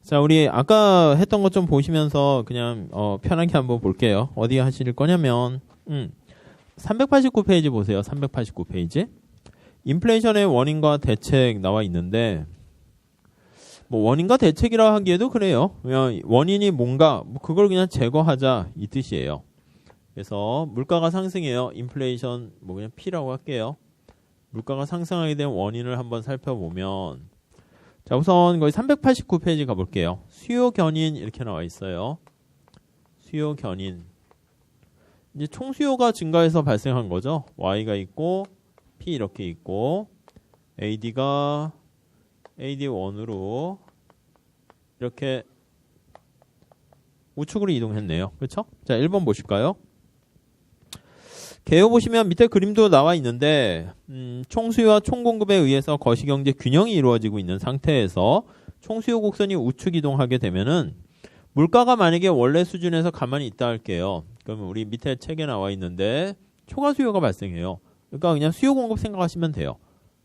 자, 우리 아까 했던 것 좀 보시면서 그냥 편하게 한번 볼게요. 어디 하실 거냐면 389페이지 보세요. 389페이지. 인플레이션의 원인과 대책 나와 있는데 뭐 원인과 대책이라 하기에도 그래요. 그냥 원인이 뭔가 그걸 그냥 제거하자 이 뜻이에요. 그래서 물가가 상승해요. 인플레이션 뭐 그냥 P라고 할게요. 물가가 상승하게 된 원인을 한번 살펴보면 자, 우선 거기 389페이지 가볼게요. 수요 견인 이렇게 나와 있어요. 수요 견인. 이제 총 수요가 증가해서 발생한 거죠. Y가 있고 P 이렇게 있고 AD가 AD1으로 이렇게 우측으로 이동했네요. 그렇죠? 자, 1번 보실까요? 개요 보시면 밑에 그림도 나와 있는데 총수요와 총공급에 의해서 거시경제 균형이 이루어지고 있는 상태에서 총수요 곡선이 우측 이동하게 되면은 물가가 만약에 원래 수준에서 가만히 있다 할게요. 그러면 우리 밑에 책에 나와 있는데 초과 수요가 발생해요. 그러니까 그냥 수요 공급 생각하시면 돼요.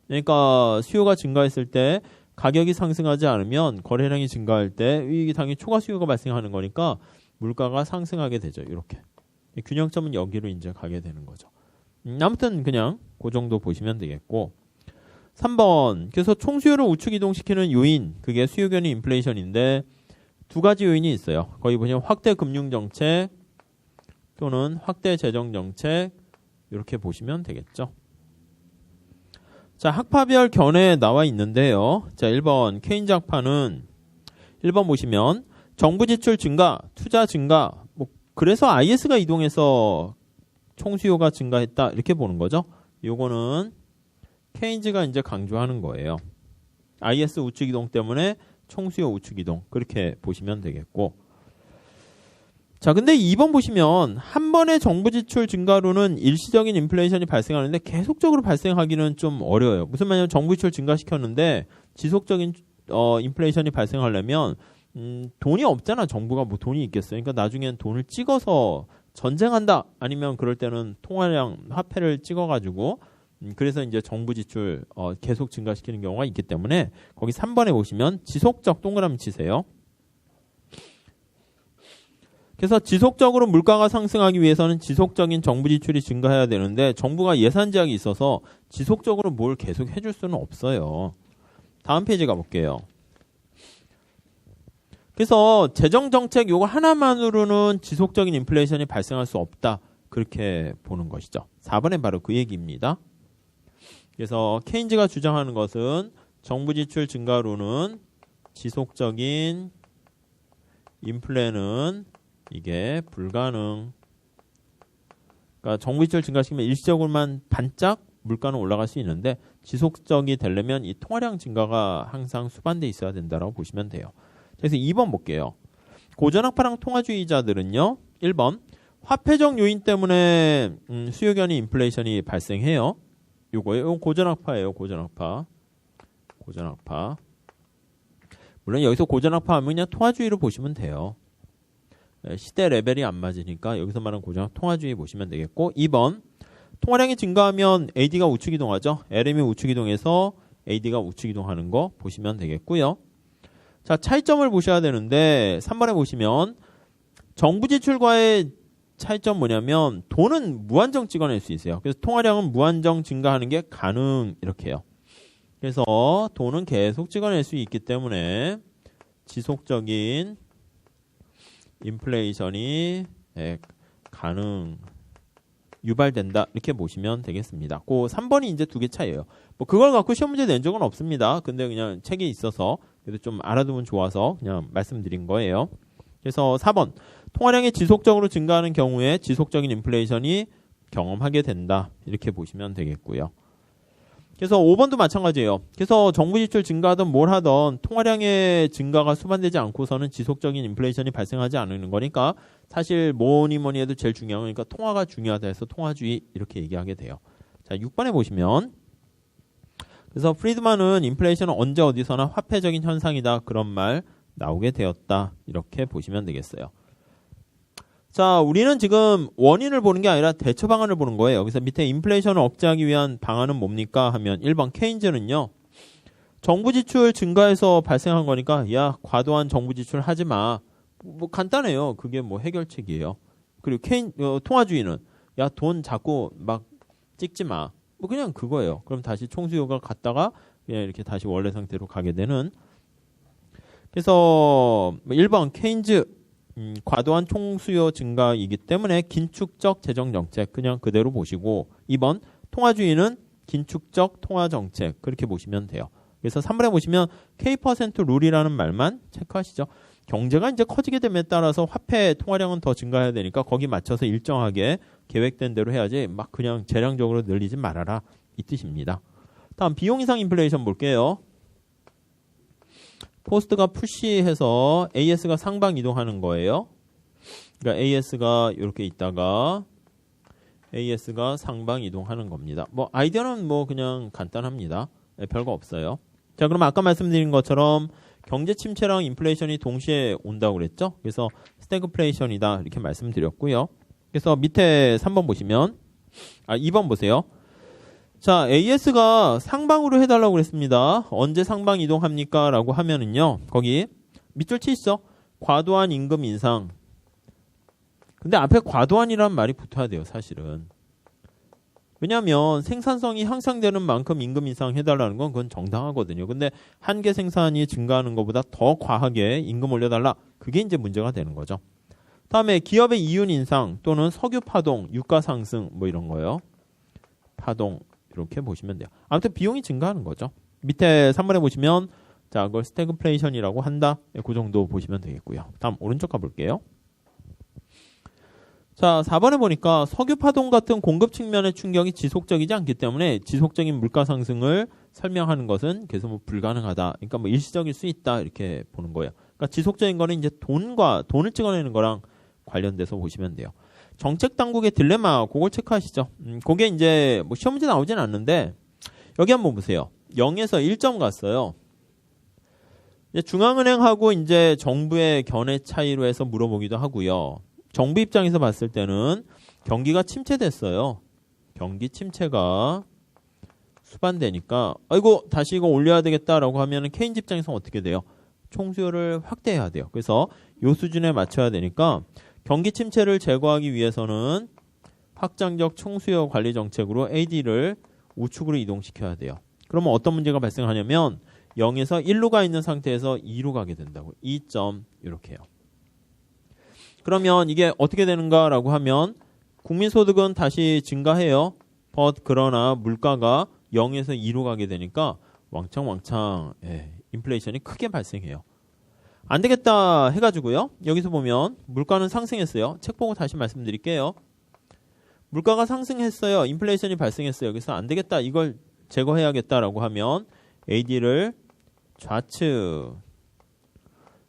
그러니까 수요가 증가했을 때 가격이 상승하지 않으면 거래량이 증가할 때 이게 당연히 초과 수요가 발생하는 거니까 물가가 상승하게 되죠. 이렇게. 균형점은 여기로 이제 가게 되는 거죠. 아무튼 그냥 그 정도 보시면 되겠고 3번 그래서 총수요를 우측 이동시키는 요인 그게 수요 견인 인플레이션인데 두 가지 요인이 있어요. 거기 보시면 확대 금융정책 또는 확대 재정정책 이렇게 보시면 되겠죠. 자, 학파별 견해 나와 있는데요. 자, 1번 케인즈 학파는 1번 보시면 정부 지출 증가, 투자 증가 그래서 IS가 이동해서 총수요가 증가했다 이렇게 보는 거죠. 요거는 케인즈가 이제 강조하는 거예요. IS 우측 이동 때문에 총수요 우측 이동 그렇게 보시면 되겠고 자, 근데 2번 보시면 한 번의 정부 지출 증가로는 일시적인 인플레이션이 발생하는데 계속적으로 발생하기는 좀 어려워요. 무슨 말이냐면 정부 지출 증가시켰는데 지속적인 인플레이션이 발생하려면 돈이 없잖아. 정부가 뭐 돈이 있겠어요. 그러니까 나중엔 돈을 찍어서 전쟁한다. 아니면 그럴 때는 통화량 화폐를 찍어가지고 그래서 이제 정부 지출 계속 증가시키는 경우가 있기 때문에 거기 3번에 보시면 지속적 동그라미 치세요. 그래서 지속적으로 물가가 상승하기 위해서는 지속적인 정부 지출이 증가해야 되는데 정부가 예산 제약이 있어서 지속적으로 뭘 계속 해줄 수는 없어요. 다음 페이지 가볼게요. 그래서 재정정책 요거 하나만으로는 지속적인 인플레이션이 발생할 수 없다. 그렇게 보는 것이죠. 4번에 바로 그 얘기입니다. 그래서 케인즈가 주장하는 것은 정부 지출 증가로는 지속적인 인플레는 이게 불가능. 그러니까 정부 지출 증가시키면 일시적으로만 반짝 물가는 올라갈 수 있는데 지속적이 되려면 이 통화량 증가가 항상 수반돼 있어야 된다고 보시면 돼요. 그래서 2번 볼게요. 고전학파랑 통화주의자들은요. 1번 화폐적 요인 때문에 수요 견인 인플레이션이 발생해요. 요거예요. 고전학파예요. 고전학파. 물론 여기서 고전학파 하면 그냥 통화주의로 보시면 돼요. 시대 레벨이 안 맞으니까 여기서 말하는 고전학 통화주의 보시면 되겠고 2번 통화량이 증가하면 AD가 우측 이동하죠. LM이 우측 이동해서 AD가 우측 이동하는 거 보시면 되겠고요. 자, 차이점을 보셔야 되는데 3번에 보시면 정부 지출과의 차이점 뭐냐면 돈은 무한정 찍어낼 수 있어요. 그래서 통화량은 무한정 증가하는 게 가능 이렇게 해요. 그래서 돈은 계속 찍어낼 수 있기 때문에 지속적인 인플레이션이 유발된다 이렇게 보시면 되겠습니다. 그 3번이 이제 두 개 차이예요. 뭐 그걸 갖고 시험 문제 낸 적은 없습니다. 근데 그냥 책에 있어서 그래도 좀 알아두면 좋아서 그냥 말씀드린 거예요. 그래서 4번 통화량이 지속적으로 증가하는 경우에 지속적인 인플레이션이 경험하게 된다 이렇게 보시면 되겠고요. 그래서 5번도 마찬가지예요. 그래서 정부 지출 증가하든 뭘 하든 통화량의 증가가 수반되지 않고서는 지속적인 인플레이션이 발생하지 않는 거니까 사실 뭐니 해도 제일 중요한 거니까 통화가 중요하다 해서 통화주의 이렇게 얘기하게 돼요. 자, 6번에 보시면 그래서 프리드만은 인플레이션은 언제 어디서나 화폐적인 현상이다 그런 말 나오게 되었다 이렇게 보시면 되겠어요. 자, 우리는 지금 원인을 보는 게 아니라 대처 방안을 보는 거예요. 그래서 밑에 인플레이션을 억제하기 위한 방안은 뭡니까 하면 1번 케인즈는요. 정부 지출 증가해서 발생한 거니까 야 과도한 정부 지출 하지 마. 뭐 간단해요. 그게 뭐 해결책이에요. 그리고 통화주의는 야 돈 자꾸 막 찍지 마. 뭐 그냥 그거예요. 그럼 다시 총수요가 갔다가 그냥 이렇게 다시 원래 상태로 가게 되는. 그래서 1번 케인즈 과도한 총수요 증가이기 때문에 긴축적 재정정책 그냥 그대로 보시고 2번 통화주의는 긴축적 통화정책 그렇게 보시면 돼요. 그래서 3번에 보시면 K% 룰이라는 말만 체크하시죠. 경제가 이제 커지게 됨에 따라서 화폐 통화량은 더 증가해야 되니까 거기 맞춰서 일정하게 계획된 대로 해야지 막 그냥 재량적으로 늘리지 말아라 이 뜻입니다. 다음 비용 이상 인플레이션 볼게요. 포스트가 푸시해서 AS가 상방 이동하는 거예요. 그러니까 AS가 이렇게 있다가 AS가 상방 이동하는 겁니다. 뭐 아이디어는 뭐 그냥 간단합니다. 네, 별거 없어요. 자, 그럼 아까 말씀드린 것처럼 경제 침체랑 인플레이션이 동시에 온다고 그랬죠? 그래서 스태그플레이션이다 이렇게 말씀드렸고요. 그래서 밑에 3번 보시면 2번 보세요. 자, AS가 상방으로 해달라고 그랬습니다. 언제 상방 이동합니까? 라고 하면은요. 거기 밑줄 치시죠. 과도한 임금 인상. 근데 앞에 과도한이라는 말이 붙어야 돼요. 사실은. 왜냐하면 생산성이 향상되는 만큼 임금 인상 해달라는 건 그건 정당하거든요. 근데 한계 생산이 증가하는 것보다 더 과하게 임금 올려달라. 그게 이제 문제가 되는 거죠. 다음에 기업의 이윤 인상 또는 석유 파동, 유가 상승 뭐 이런 거요. 파동 이렇게 보시면 돼요. 아무튼 비용이 증가하는 거죠. 밑에 3번에 보시면 자, 그걸 스태그플레이션이라고 한다. 그 정도 보시면 되겠고요. 다음 오른쪽 가볼게요. 자, 4번에 보니까 석유 파동 같은 공급 측면의 충격이 지속적이지 않기 때문에 지속적인 물가 상승을 설명하는 것은 계속 뭐 불가능하다. 그러니까 뭐 일시적일 수 있다. 이렇게 보는 거예요. 그러니까 지속적인 거는 이제 돈을 찍어내는 거랑 관련돼서 보시면 돼요. 정책 당국의 딜레마, 그걸 체크하시죠. 그게 이제 뭐 시험 문제 나오진 않는데 여기 한번 보세요. 0에서 1점 갔어요. 이제 중앙은행하고 이제 정부의 견해 차이로 해서 물어보기도 하고요. 정부 입장에서 봤을 때는 경기가 침체됐어요. 경기 침체가 수반되니까 아이고 다시 이거 올려야 되겠다라고 하면은 케인즈 입장에서 어떻게 돼요? 총수요를 확대해야 돼요. 그래서 이 수준에 맞춰야 되니까 경기 침체를 제거하기 위해서는 확장적 총수요 관리 정책으로 AD를 우측으로 이동시켜야 돼요. 그러면 어떤 문제가 발생하냐면 0에서 1로 가 있는 상태에서 2로 가게 된다고. 2점 이렇게요. 그러면 이게 어떻게 되는가라고 하면 국민소득은 다시 증가해요. 그러나 물가가 0에서 2로 가게 되니까 왕창 인플레이션이 크게 발생해요. 안 되겠다 해가지고요. 여기서 보면 물가는 상승했어요. 책 보고 다시 말씀드릴게요. 물가가 상승했어요. 인플레이션이 발생했어요. 그래서 안 되겠다. 이걸 제거해야겠다라고 하면 AD를 좌측.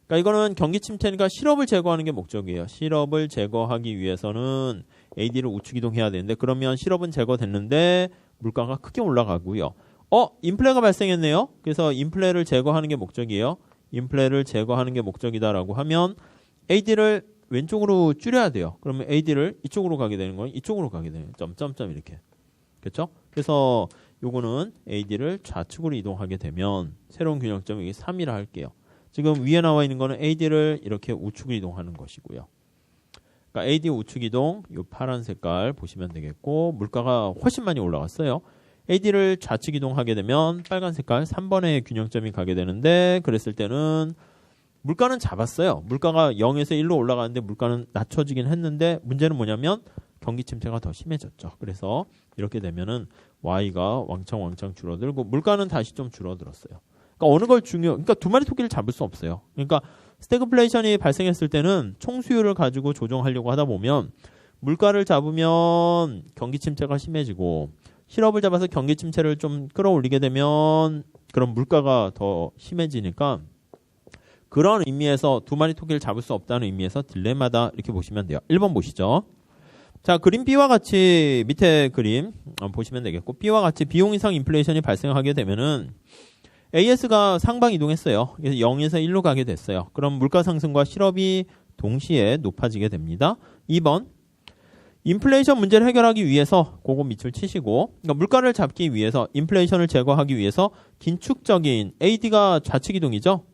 그러니까 이거는 경기 침체니까 실업을 제거하는 게 목적이에요. 실업을 제거하기 위해서는 AD를 우측 이동해야 되는데 그러면 실업은 제거됐는데 물가가 크게 올라가고요. 인플레가 발생했네요. 그래서 인플레를 제거하는 게 목적이에요. 인플레를 제거하는 게 목적이다라고 하면 AD를 왼쪽으로 줄여야 돼요. 그러면 AD를 이쪽으로 가게 되는 건 이쪽으로 가게 되는 점점점 이렇게. 그렇죠? 그래서 요거는 AD를 좌측으로 이동하게 되면 새로운 균형점이 여기 3이라 할게요. 지금 위에 나와 있는 거는 AD를 이렇게 우측으로 이동하는 것이고요. 그러니까 AD 우측 이동, 이 파란 색깔 보시면 되겠고 물가가 훨씬 많이 올라갔어요. AD를 좌측 이동하게 되면 빨간 색깔 3번의 균형점이 가게 되는데 그랬을 때는 물가는 잡았어요. 물가가 0에서 1로 올라가는데 물가는 낮춰지긴 했는데 문제는 뭐냐면 경기 침체가 더 심해졌죠. 그래서 이렇게 되면은 Y가 왕창 줄어들고 물가는 다시 좀 줄어들었어요. 그러니까 어느 걸 그러니까 두 마리 토끼를 잡을 수 없어요. 그러니까 스태그플레이션이 발생했을 때는 총수요를 가지고 조정하려고 하다 보면 물가를 잡으면 경기 침체가 심해지고 실업을 잡아서 경기 침체를 좀 끌어올리게 되면 그럼 물가가 더 심해지니까 그런 의미에서 두 마리 토끼를 잡을 수 없다는 의미에서 딜레마다 이렇게 보시면 돼요. 1번 보시죠. 자, 그림 B와 같이 밑에 그림 보시면 되겠고 B와 같이 비용 이상 인플레이션이 발생하게 되면은 AS가 상방 이동했어요. 그래서 0에서 1로 가게 됐어요. 그럼 물가 상승과 실업이 동시에 높아지게 됩니다. 2번 인플레이션 문제를 해결하기 위해서 그거 밑줄 치시고, 그러니까 물가를 잡기 위해서 인플레이션을 제거하기 위해서 긴축적인 AD가 좌측 이동이죠.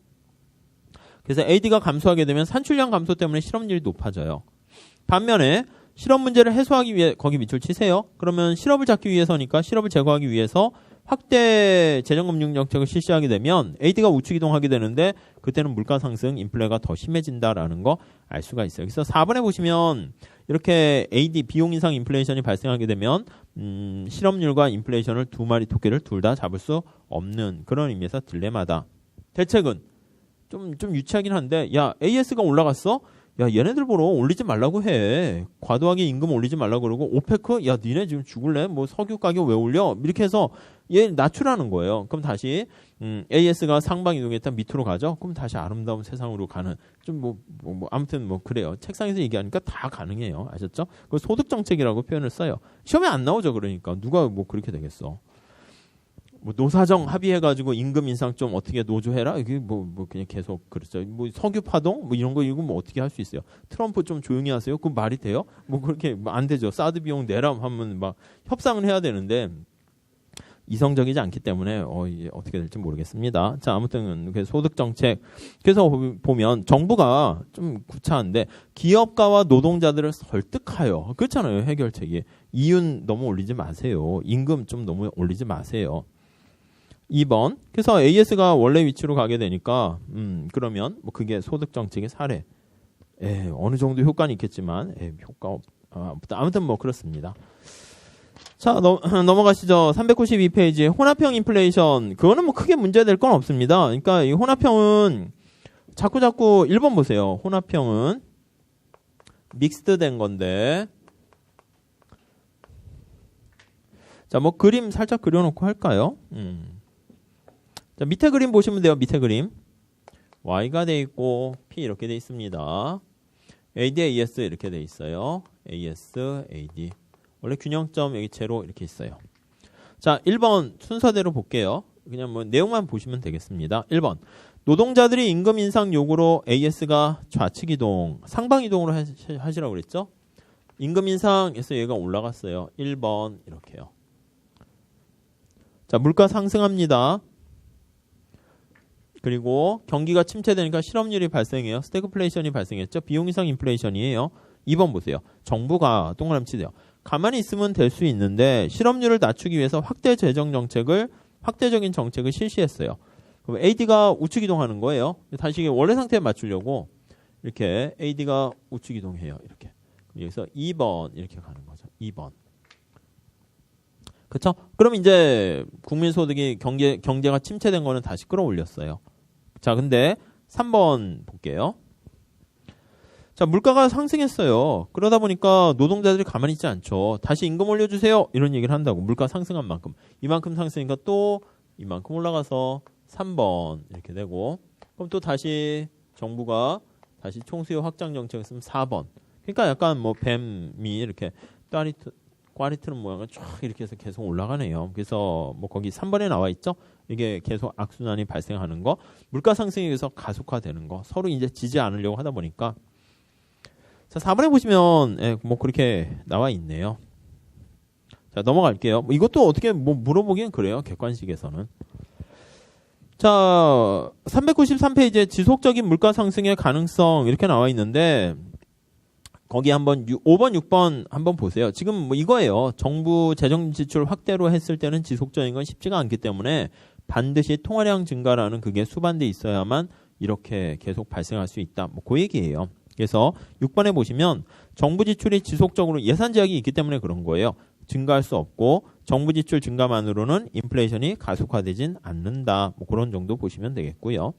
그래서 AD가 감소하게 되면 산출량 감소 때문에 실업률이 높아져요. 반면에 실업 문제를 해소하기 위해 거기 밑줄 치세요. 그러면 실업을 잡기 위해서니까 실업을 제거하기 위해서 확대 재정금융 정책을 실시하게 되면 AD가 우측 이동하게 되는데 그때는 물가 상승, 인플레가 더 심해진다라는 거 알 수가 있어요. 그래서 4번에 보시면 이렇게 AD 비용 인상 인플레이션이 발생하게 되면 실업률과 인플레이션을 두 마리 토끼를 둘 다 잡을 수 없는 그런 의미에서 딜레마다. 대책은 좀 유치하긴 한데, 야, AS가 올라갔어? 야, 얘네들 보러 올리지 말라고 해. 과도하게 임금 올리지 말라고 그러고, 오페크? 야, 니네 지금 죽을래? 뭐 석유 가격 왜 올려? 이렇게 해서 얘 낮추라는 거예요. 그럼 다시 AS가 상방 이동했다 밑으로 가죠? 그럼 다시 아름다운 세상으로 가는, 좀 아무튼 그래요. 책상에서 얘기하니까 다 가능해요. 아셨죠? 그 소득 정책이라고 표현을 써요. 시험에 안 나오죠. 그러니까 누가 그렇게 되겠어. 노사정 합의해가지고 임금 인상 좀 어떻게 노조해라? 이게 그냥 계속 그렇죠. 석유 파동? 이런 거 이거 어떻게 할 수 있어요? 트럼프 좀 조용히 하세요? 그럼 말이 돼요? 그렇게 안 되죠. 사드 비용 내라 하면 막 협상을 해야 되는데 이성적이지 않기 때문에 이게 어떻게 될지 모르겠습니다. 자, 아무튼 소득 정책. 그래서 보면 정부가 좀 구차한데 기업가와 노동자들을 설득하여. 그렇잖아요. 해결책이. 이윤 너무 올리지 마세요. 임금 좀 너무 올리지 마세요. 2번. 그래서 AS가 원래 위치로 가게 되니까 그러면 그게 소득 정책의 사례. 어느 정도 효과는 있겠지만 효과 아무튼 그렇습니다. 자, 넘어가시죠. 392페이지 혼합형 인플레이션. 그거는 크게 문제될 건 없습니다. 그러니까 이 혼합형은 자꾸 1번 보세요. 혼합형은 믹스드 된 건데. 자, 그림 살짝 그려놓고 할까요? 자, 밑에 그림 보시면 돼요. 밑에 그림. Y가 돼 있고 P 이렇게 돼 있습니다. AD, AS 이렇게 돼 있어요. AS, AD. 원래 균형점 여기 제로 이렇게 있어요. 자, 1번 순서대로 볼게요. 그냥 내용만 보시면 되겠습니다. 1번. 노동자들이 임금 인상 요구로 AS가 좌측 이동, 상방 이동으로 하시라고 그랬죠? 임금 인상에서 얘가 올라갔어요. 1번 이렇게요. 자, 물가 상승합니다. 그리고 경기가 침체되니까 실업률이 발생해요. 스태그플레이션이 발생했죠. 비용 인상 인플레이션이에요. 2번 보세요. 정부가 동그라미 치세요. 가만히 있으면 될 수 있는데 실업률을 낮추기 위해서 확대적인 정책을 실시했어요. 그럼 AD가 우측 이동하는 거예요. 다시 원래 상태에 맞추려고 이렇게 AD가 우측 이동해요. 이렇게. 여기서 2번 이렇게 가는 거죠. 2번. 그렇죠? 그럼 이제 국민소득이 경제가 침체된 거는 다시 끌어올렸어요. 자, 근데 3번 볼게요. 자, 물가가 상승했어요. 그러다 보니까 노동자들이 가만히 있지 않죠. 다시 임금 올려주세요. 이런 얘기를 한다고. 물가 상승한 만큼. 이만큼 상승하니까 또 이만큼 올라가서 3번 이렇게 되고, 그럼 또 다시 정부가 다시 총수요 확장 정책을 쓰면 4번. 그러니까 약간 뱀이 이렇게 꽈리트는 모양을 쫙 이렇게 해서 계속 올라가네요. 그래서 거기 3번에 나와 있죠. 이게 계속 악순환이 발생하는 거, 물가 상승에 의해서 가속화되는 거, 서로 이제 지지 않으려고 하다 보니까. 자, 4번에 보시면 그렇게 나와 있네요. 자, 넘어갈게요. 이것도 어떻게 물어보기엔 그래요. 객관식에서는. 자, 393페이지에 지속적인 물가 상승의 가능성 이렇게 나와 있는데 거기 한번 5번, 6번 한번 보세요. 지금 이거예요. 정부 재정 지출 확대로 했을 때는 지속적인 건 쉽지가 않기 때문에 반드시 통화량 증가라는 그게 수반돼 있어야만 이렇게 계속 발생할 수 있다. 그 얘기예요. 그래서 6번에 보시면 정부 지출이 지속적으로 예산 제약이 있기 때문에 그런 거예요. 증가할 수 없고 정부 지출 증가만으로는 인플레이션이 가속화되진 않는다. 그런 정도 보시면 되겠고요.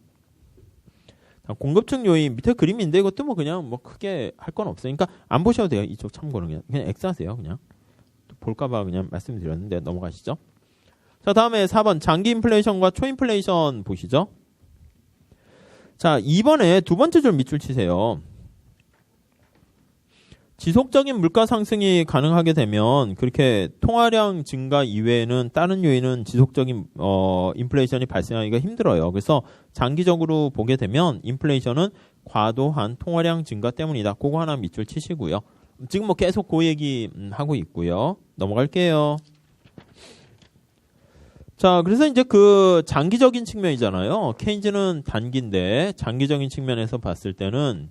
공급층 요인 밑에 그림인데 이것도 그냥 크게 할 건 없어요. 그러니까 안 보셔도 돼요. 이쪽 참고는 그냥 X 하세요. 그냥 볼까봐 그냥 말씀드렸는데 넘어가시죠. 자, 다음에 4번 장기 인플레이션과 초인플레이션 보시죠. 자, 2번에 두 번째 줄 밑줄 치세요. 지속적인 물가 상승이 가능하게 되면 그렇게 통화량 증가 이외에는 다른 요인은 지속적인 인플레이션이 발생하기가 힘들어요. 그래서 장기적으로 보게 되면 인플레이션은 과도한 통화량 증가 때문이다. 그거 하나 밑줄 치시고요. 지금 뭐 계속 그 얘기 하고 있고요. 넘어갈게요. 자, 그래서 이제 그 장기적인 측면이잖아요. 케인즈는 단기인데 장기적인 측면에서 봤을 때는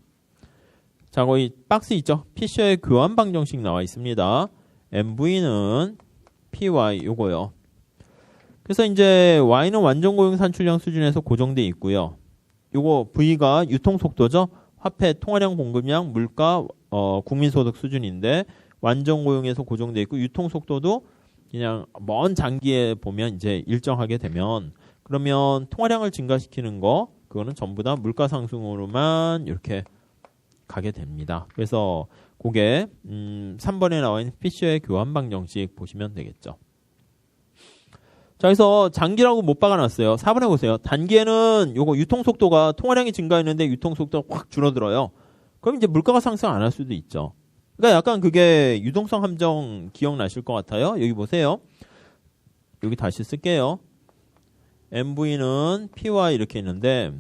자, 거기 박스 있죠? 피셔의 교환 방정식 나와 있습니다. MV는 PY 요거요. 그래서 이제 Y는 완전 고용 산출량 수준에서 고정돼 있고요. 요거 V가 유통 속도죠. 화폐 통화량 공급량 물가 국민소득 수준인데 완전 고용에서 고정돼 있고 유통 속도도 그냥 먼 장기에 보면 이제 일정하게 되면 그러면 통화량을 증가시키는 거 그거는 전부 다 물가 상승으로만 이렇게 가게 됩니다. 그래서 그게 3번에 나와 있는 피셔의 교환 방정식 보시면 되겠죠. 자, 그래서 장기라고 못 박아놨어요. 4번에 보세요. 단기에는 요거 유통 속도가 통화량이 증가했는데 유통 속도가 확 줄어들어요. 그럼 이제 물가가 상승 안 할 수도 있죠. 그러니까 약간 그게 유동성 함정 기억나실 것 같아요. 여기 보세요. 여기 다시 쓸게요. MV는 PY 이렇게 있는데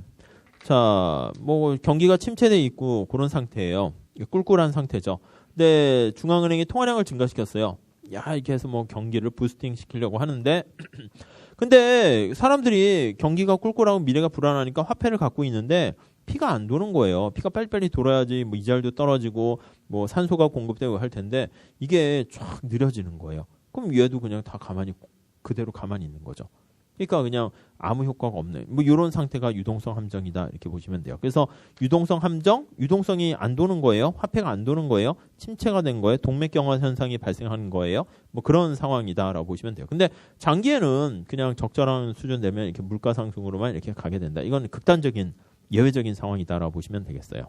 자, 뭐 경기가 침체돼 있고 그런 상태예요. 꿀꿀한 상태죠. 근데 중앙은행이 통화량을 증가시켰어요. 야, 이렇게 해서 뭐 경기를 부스팅 시키려고 하는데 근데 사람들이 경기가 꿀꿀하고 미래가 불안하니까 화폐를 갖고 있는데 피가 안 도는 거예요. 피가 빨리빨리 돌아야지 뭐 이자율도 떨어지고 뭐 산소가 공급되고 할 텐데 이게 쫙 느려지는 거예요. 그럼 얘도 그냥 다 가만히 그대로 가만히 있는 거죠. 그러니까 그냥 아무 효과가 없는 뭐 이런 상태가 유동성 함정이다 이렇게 보시면 돼요. 그래서 유동성 함정, 유동성이 안 도는 거예요. 화폐가 안 도는 거예요. 침체가 된 거예요. 동맥경화 현상이 발생하는 거예요. 뭐 그런 상황이다라고 보시면 돼요. 근데 장기에는 그냥 적절한 수준 되면 이렇게 물가 상승으로만 이렇게 가게 된다. 이건 극단적인 예외적인 상황이다라고 보시면 되겠어요.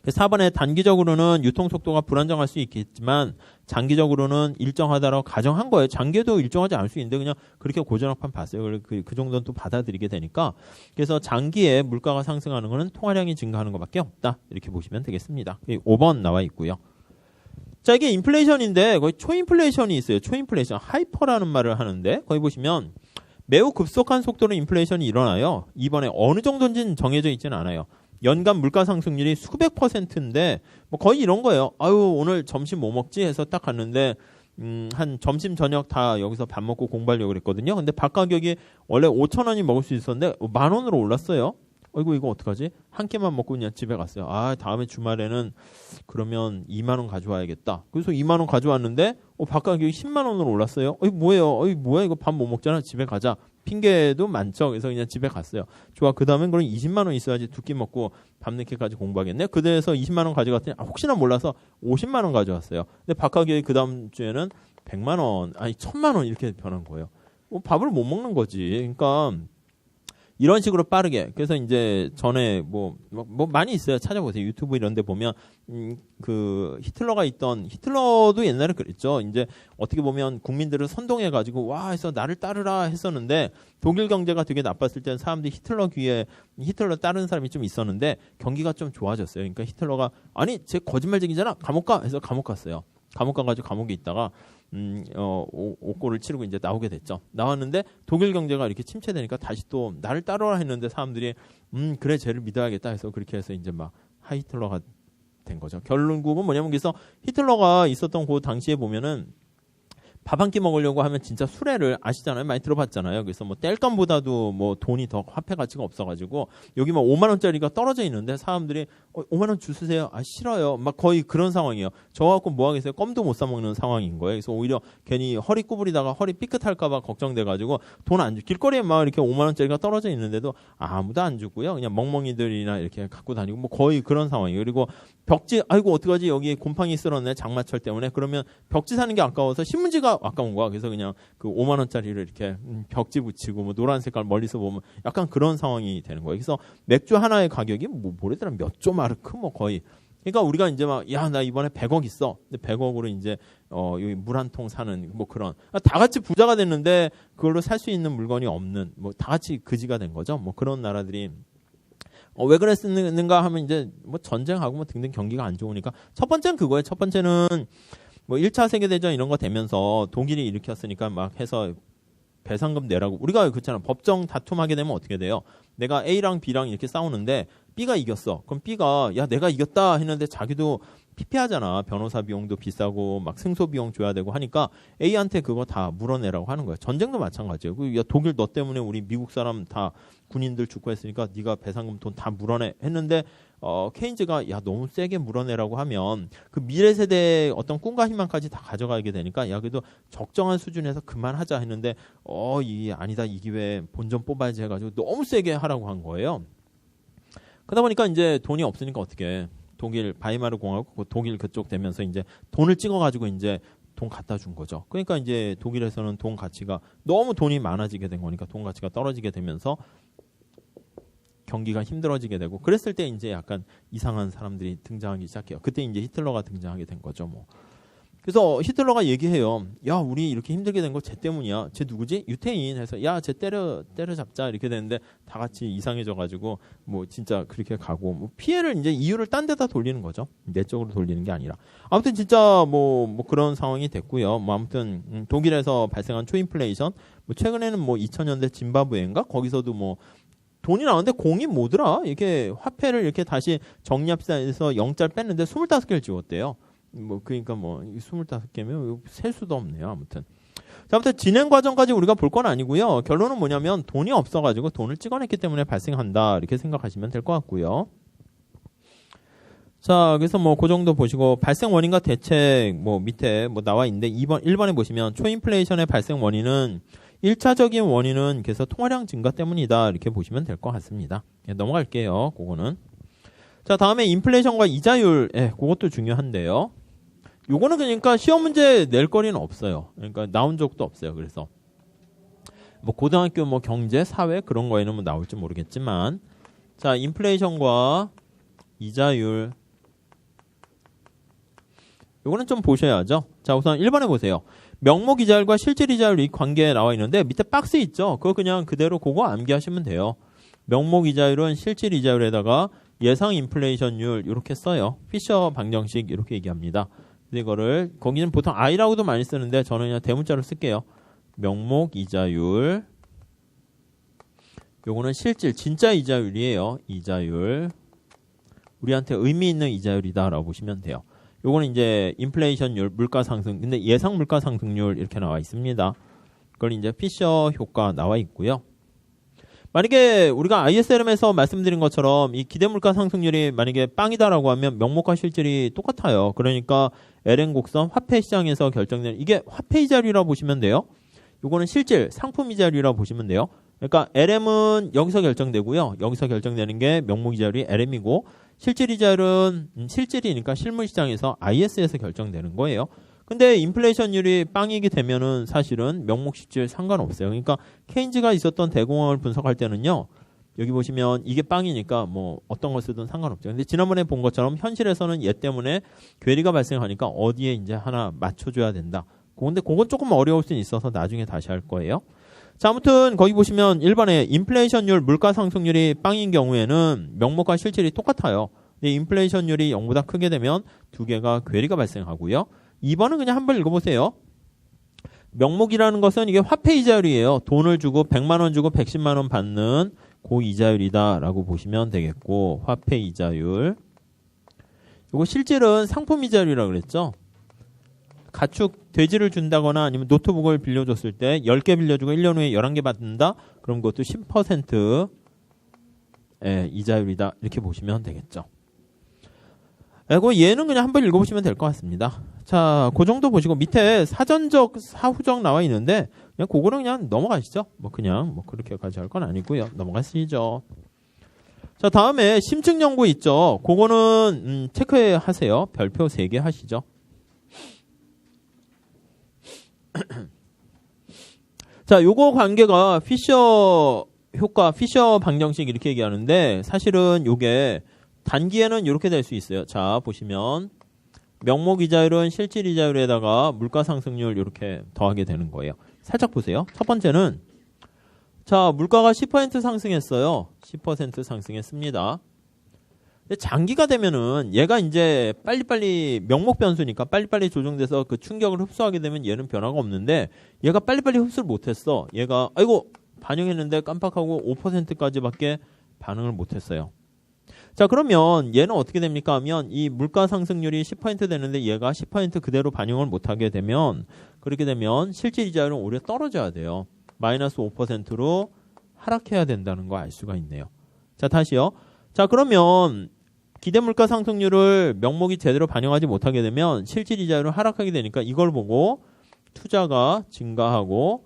4번에 단기적으로는 유통속도가 불안정할 수 있겠지만 장기적으로는 일정하다라고 가정한 거예요. 장기에도 일정하지 않을 수 있는데 그냥 그렇게 고전학판 봤어요. 그 정도는 또 받아들이게 되니까. 그래서 장기에 물가가 상승하는 거는 통화량이 증가하는 것밖에 없다. 이렇게 보시면 되겠습니다. 5번 나와 있고요. 자, 이게 인플레이션인데 거의 초인플레이션이 있어요. 초인플레이션, 하이퍼라는 말을 하는데 거기 보시면 매우 급속한 속도로 인플레이션이 일어나요. 이번에 어느 정도인지는 정해져 있지는 않아요. 연간 물가 상승률이 수백 %인데 뭐 거의 이런 거예요. 아유, 오늘 점심 뭐 먹지 해서 딱 갔는데 한 점심 저녁 다 여기서 밥 먹고 공부하려고 그랬거든요. 근데 밥 가격이 원래 5,000원이 먹을 수 있었는데 10,000원으로 올랐어요. 어이구, 이거 어떡하지? 한 끼만 먹고 그냥 집에 갔어요. 아, 다음에 주말에는 그러면 2만 원 가져와야겠다. 그래서 2만 원 가져왔는데 밥 가격이 10만 원으로 올랐어요. 어이, 뭐예요? 어이, 뭐야? 이거 밥 못 먹잖아. 집에 가자. 핑계도 많죠. 그래서 그냥 집에 갔어요. 좋아. 그 다음엔 그럼 20만 원 있어야지 두 끼 먹고 밤늦게까지 공부하겠네. 그래서 20만 원 가져갔더니 혹시나 몰라서 50만 원 가져왔어요. 근데 밥 가격이 그 다음 주에는 100만 원, 아니 1000만 원 이렇게 변한 거예요. 밥을 못 먹는 거지. 그러니까 이런 식으로 빠르게. 그래서 이제 전에 뭐 많이 있어요. 찾아보세요. 유튜브 이런 데 보면 그 히틀러도 옛날에 그랬죠. 이제 어떻게 보면 국민들을 선동해 가지고 와 해서 나를 따르라 했었는데 독일 경제가 되게 나빴을 때는 사람들이 히틀러 따르는 사람이 좀 있었는데 경기가 좀 좋아졌어요. 그러니까 히틀러가 아니 쟤 거짓말쟁이잖아. 감옥 가 해서 감옥 갔어요. 감옥 가가지고 감옥에 있다가 옥고를 치르고 이제 나오게 됐죠. 나왔는데 독일 경제가 이렇게 침체되니까 다시 또 나를 따르라 했는데 사람들이 그래 쟤를 믿어야겠다 해서 그렇게 해서 이제 막 하이틀러가 된 거죠. 결론은 뭐냐면 그래서 히틀러가 있었던 그 당시에 보면은 밥 한 끼 먹으려고 하면 진짜 수레를 아시잖아요. 많이 들어봤잖아요. 그래서 뭐 뗄감보다도 뭐 돈이 더 화폐 가치가 없어가지고 여기 막 5만 원짜리가 떨어져 있는데 사람들이 5만 원 주세요. 아 싫어요. 막 거의 그런 상황이에요. 저 갖고 뭐 하겠어요. 껌도 못 사 먹는 상황인 거예요. 그래서 오히려 괜히 허리 구부리다가 허리 삐끗할까봐 걱정돼가지고 돈 안 주. 길거리에 막 이렇게 5만 원짜리가 떨어져 있는데도 아무도 안 주고요. 그냥 멍멍이들이나 이렇게 갖고 다니고 뭐 거의 그런 상황이에요. 그리고 벽지 아이고 어떡하지 여기 곰팡이 쓸었네 장마철 때문에 그러면 벽지 사는 게 아까워서 신문지가 아까운 거야. 그래서 그냥 그 5만 원짜리를 이렇게 벽지 붙이고 뭐 노란 색깔 멀리서 보면 약간 그런 상황이 되는 거예요. 그래서 맥주 하나의 가격이 뭐래더라 몇 조 마르크 뭐 거의. 그러니까 우리가 이제 막 야 나 이번에 100억 있어. 근데 100억으로 이제 여기 물 한 통 사는 뭐 그런 다 같이 부자가 됐는데 그걸로 살 수 있는 물건이 없는 뭐 다 같이 그지가 된 거죠. 뭐 그런 나라들이 왜 그랬는가 하면 이제 뭐 전쟁하고 뭐 등등 경기가 안 좋으니까 첫 번째는 그거예요. 첫 번째는 뭐 1차 세계대전 이런 거 되면서 독일이 일으켰으니까 막 해서 배상금 내라고 우리가 그렇잖아. 법정 다툼하게 되면 어떻게 돼요? 내가 A랑 B랑 이렇게 싸우는데 B가 이겼어. 그럼 B가 야 내가 이겼다 했는데 자기도 피폐하잖아. 변호사 비용도 비싸고 막 승소 비용 줘야 되고 하니까 A한테 그거 다 물어내라고 하는 거야. 전쟁도 마찬가지예요. 야 독일 너 때문에 우리 미국 사람 다 군인들 죽고 했으니까 네가 배상금 돈 다 물어내 했는데 케인즈가 야 너무 세게 물어내라고 하면 그 미래 세대의 어떤 꿈과 희망까지 다 가져가게 되니까 야 그래도 적정한 수준에서 그만하자 했는데 이 아니다 이 기회에 본전 뽑아야지 해가지고 너무 세게 하라고 한 거예요. 그러다 보니까 이제 돈이 없으니까 어떻게 독일 바이마르 공화국 독일 그쪽 되면서 이제 돈을 찍어가지고 이제 돈 갖다 준 거죠. 그러니까 이제 독일에서는 돈 가치가 너무 돈이 많아지게 된 거니까 돈 가치가 떨어지게 되면서 경기가 힘들어지게 되고 그랬을 때 이제 약간 이상한 사람들이 등장하기 시작해요. 그때 이제 히틀러가 등장하게 된 거죠. 뭐. 그래서 히틀러가 얘기해요. 야 우리 이렇게 힘들게 된 거 쟤 때문이야. 쟤 누구지? 유태인 해서 야 쟤 때려잡자 이렇게 되는데 다 같이 이상해져가지고 뭐 진짜 그렇게 가고 뭐 피해를 이제 이유를 딴 데다 돌리는 거죠. 내 쪽으로 돌리는 게 아니라. 아무튼 진짜 뭐 그런 상황이 됐고요. 뭐 아무튼 독일에서 발생한 초인플레이션. 뭐 최근에는 뭐 2000년대 짐바브웨인가 거기서도 뭐 돈이 나오는데 공이 뭐더라? 이렇게 화폐를 이렇게 다시 정리합시다해서 0짤 뺐는데 25개를 지웠대요. 뭐 그러니까 뭐 25개면 셀 수도 없네요. 아무튼 진행 과정까지 우리가 볼 건 아니고요. 결론은 뭐냐면 돈이 없어가지고 돈을 찍어냈기 때문에 발생한다 이렇게 생각하시면 될 것 같고요. 자 그래서 뭐 그 정도 보시고 발생 원인과 대책 뭐 밑에 뭐 나와 있는데 1번에 보시면 초인플레이션의 발생 원인은 1차적인 원인은 그래서 통화량 증가 때문이다 이렇게 보시면 될 것 같습니다. 넘어갈게요. 그거는. 자 다음에 인플레이션과 이자율 그것도 중요한데요. 요거는 그러니까 시험 문제 낼 거리는 없어요. 그러니까 나온 적도 없어요. 그래서 뭐 고등학교 뭐 경제, 사회 그런 거에는 뭐 나올지 모르겠지만 자 인플레이션과 이자율 요거는 좀 보셔야죠. 자 우선 1번에 보세요. 명목 이자율과 실질 이자율 이 관계에 나와 있는데 밑에 박스 있죠. 그거 그냥 그대로 그거 암기하시면 돼요. 명목 이자율은 실질 이자율에다가 예상 인플레이션율 이렇게 써요. 피셔 방정식 이렇게 얘기합니다. 근데 이거를 거기는 보통 I라고도 많이 쓰는데 저는 그냥 대문자로 쓸게요. 명목 이자율 요거는 실질 진짜 이자율이에요. 이자율 우리한테 의미 있는 이자율이다 라고 보시면 돼요. 요거는 이제 인플레이션율 물가 상승 근데 예상 물가 상승률 이렇게 나와 있습니다. 그걸 이제 피셔 효과 나와 있고요. 만약에 우리가 ISLM에서 말씀드린 것처럼 이 기대 물가 상승률이 만약에 빵이다라고 하면 명목과 실질이 똑같아요. 그러니까 LN 곡선 화폐 시장에서 결정되는 이게 화폐 이자율이라고 보시면 돼요. 요거는 실질 상품 이자율이라고 보시면 돼요. 그러니까 LM은 여기서 결정되고요. 여기서 결정되는 게 명목 이자율이 LM이고 실질 이자율은 실질이니까 실물 시장에서 IS에서 결정되는 거예요. 근데 인플레이션율이 빵이게 되면은 사실은 명목 실질 상관없어요. 그러니까 케인즈가 있었던 대공황을 분석할 때는요. 여기 보시면 이게 빵이니까 뭐 어떤 걸 쓰든 상관없죠. 근데 지난번에 본 것처럼 현실에서는 얘 때문에 괴리가 발생하니까 어디에 이제 하나 맞춰줘야 된다. 근데 그건 조금 어려울 수는 있어서 나중에 다시 할 거예요. 자, 아무튼 거기 보시면 1번에 인플레이션율 물가 상승률이 빵인 경우에는 명목과 실질이 똑같아요. 근데 인플레이션율이 0보다 크게 되면 두 개가 괴리가 발생하고요. 2번은 그냥 한번 읽어보세요. 명목이라는 것은 이게 화폐 이자율이에요. 돈을 주고 100만 원 주고 110만 원 받는 그 이자율이다 라고 보시면 되겠고 화폐 이자율. 이거 실질은 상품 이자율이라고 그랬죠. 가축 돼지를 준다거나 아니면 노트북을 빌려줬을 때 10개 빌려주고 1년 후에 11개 받는다. 그럼 그것도 10% 이자율이다. 이렇게 보시면 되겠죠. 얘는 그냥 한번 읽어보시면 될 것 같습니다. 자, 그 정도 보시고 밑에 사전적, 사후적 나와 있는데 그냥 그거는 그냥 넘어가시죠. 뭐 그냥 뭐 그렇게까지 할 건 아니고요. 넘어가시죠. 자, 다음에 심층 연구 있죠. 그거는 체크하세요. 별표 3개 하시죠. 자, 요거 관계가 피셔 효과, 피셔 방정식 이렇게 얘기하는데 사실은 요게 단기에는 이렇게 될 수 있어요. 자, 보시면 명목 이자율은 실질 이자율에다가 물가 상승률 이렇게 더하게 되는 거예요. 살짝 보세요. 첫 번째는 자, 물가가 10% 상승했어요. 10% 상승했습니다. 근데 장기가 되면은 얘가 이제 빨리빨리 명목 변수니까 빨리빨리 조정돼서 그 충격을 흡수하게 되면 얘는 변화가 없는데 얘가 빨리빨리 흡수를 못했어. 얘가 아이고 반영했는데 깜빡하고 5%까지밖에 반응을 못했어요. 자, 그러면 얘는 어떻게 됩니까 하면 이 물가 상승률이 10% 되는데 얘가 10% 그대로 반영을 못하게 되면 그렇게 되면 실질 이자율은 오히려 떨어져야 돼요. 마이너스 5%로 하락해야 된다는 거 알 수가 있네요. 자, 다시요. 자, 그러면 기대 물가 상승률을 명목이 제대로 반영하지 못하게 되면 실질 이자율은 하락하게 되니까 이걸 보고 투자가 증가하고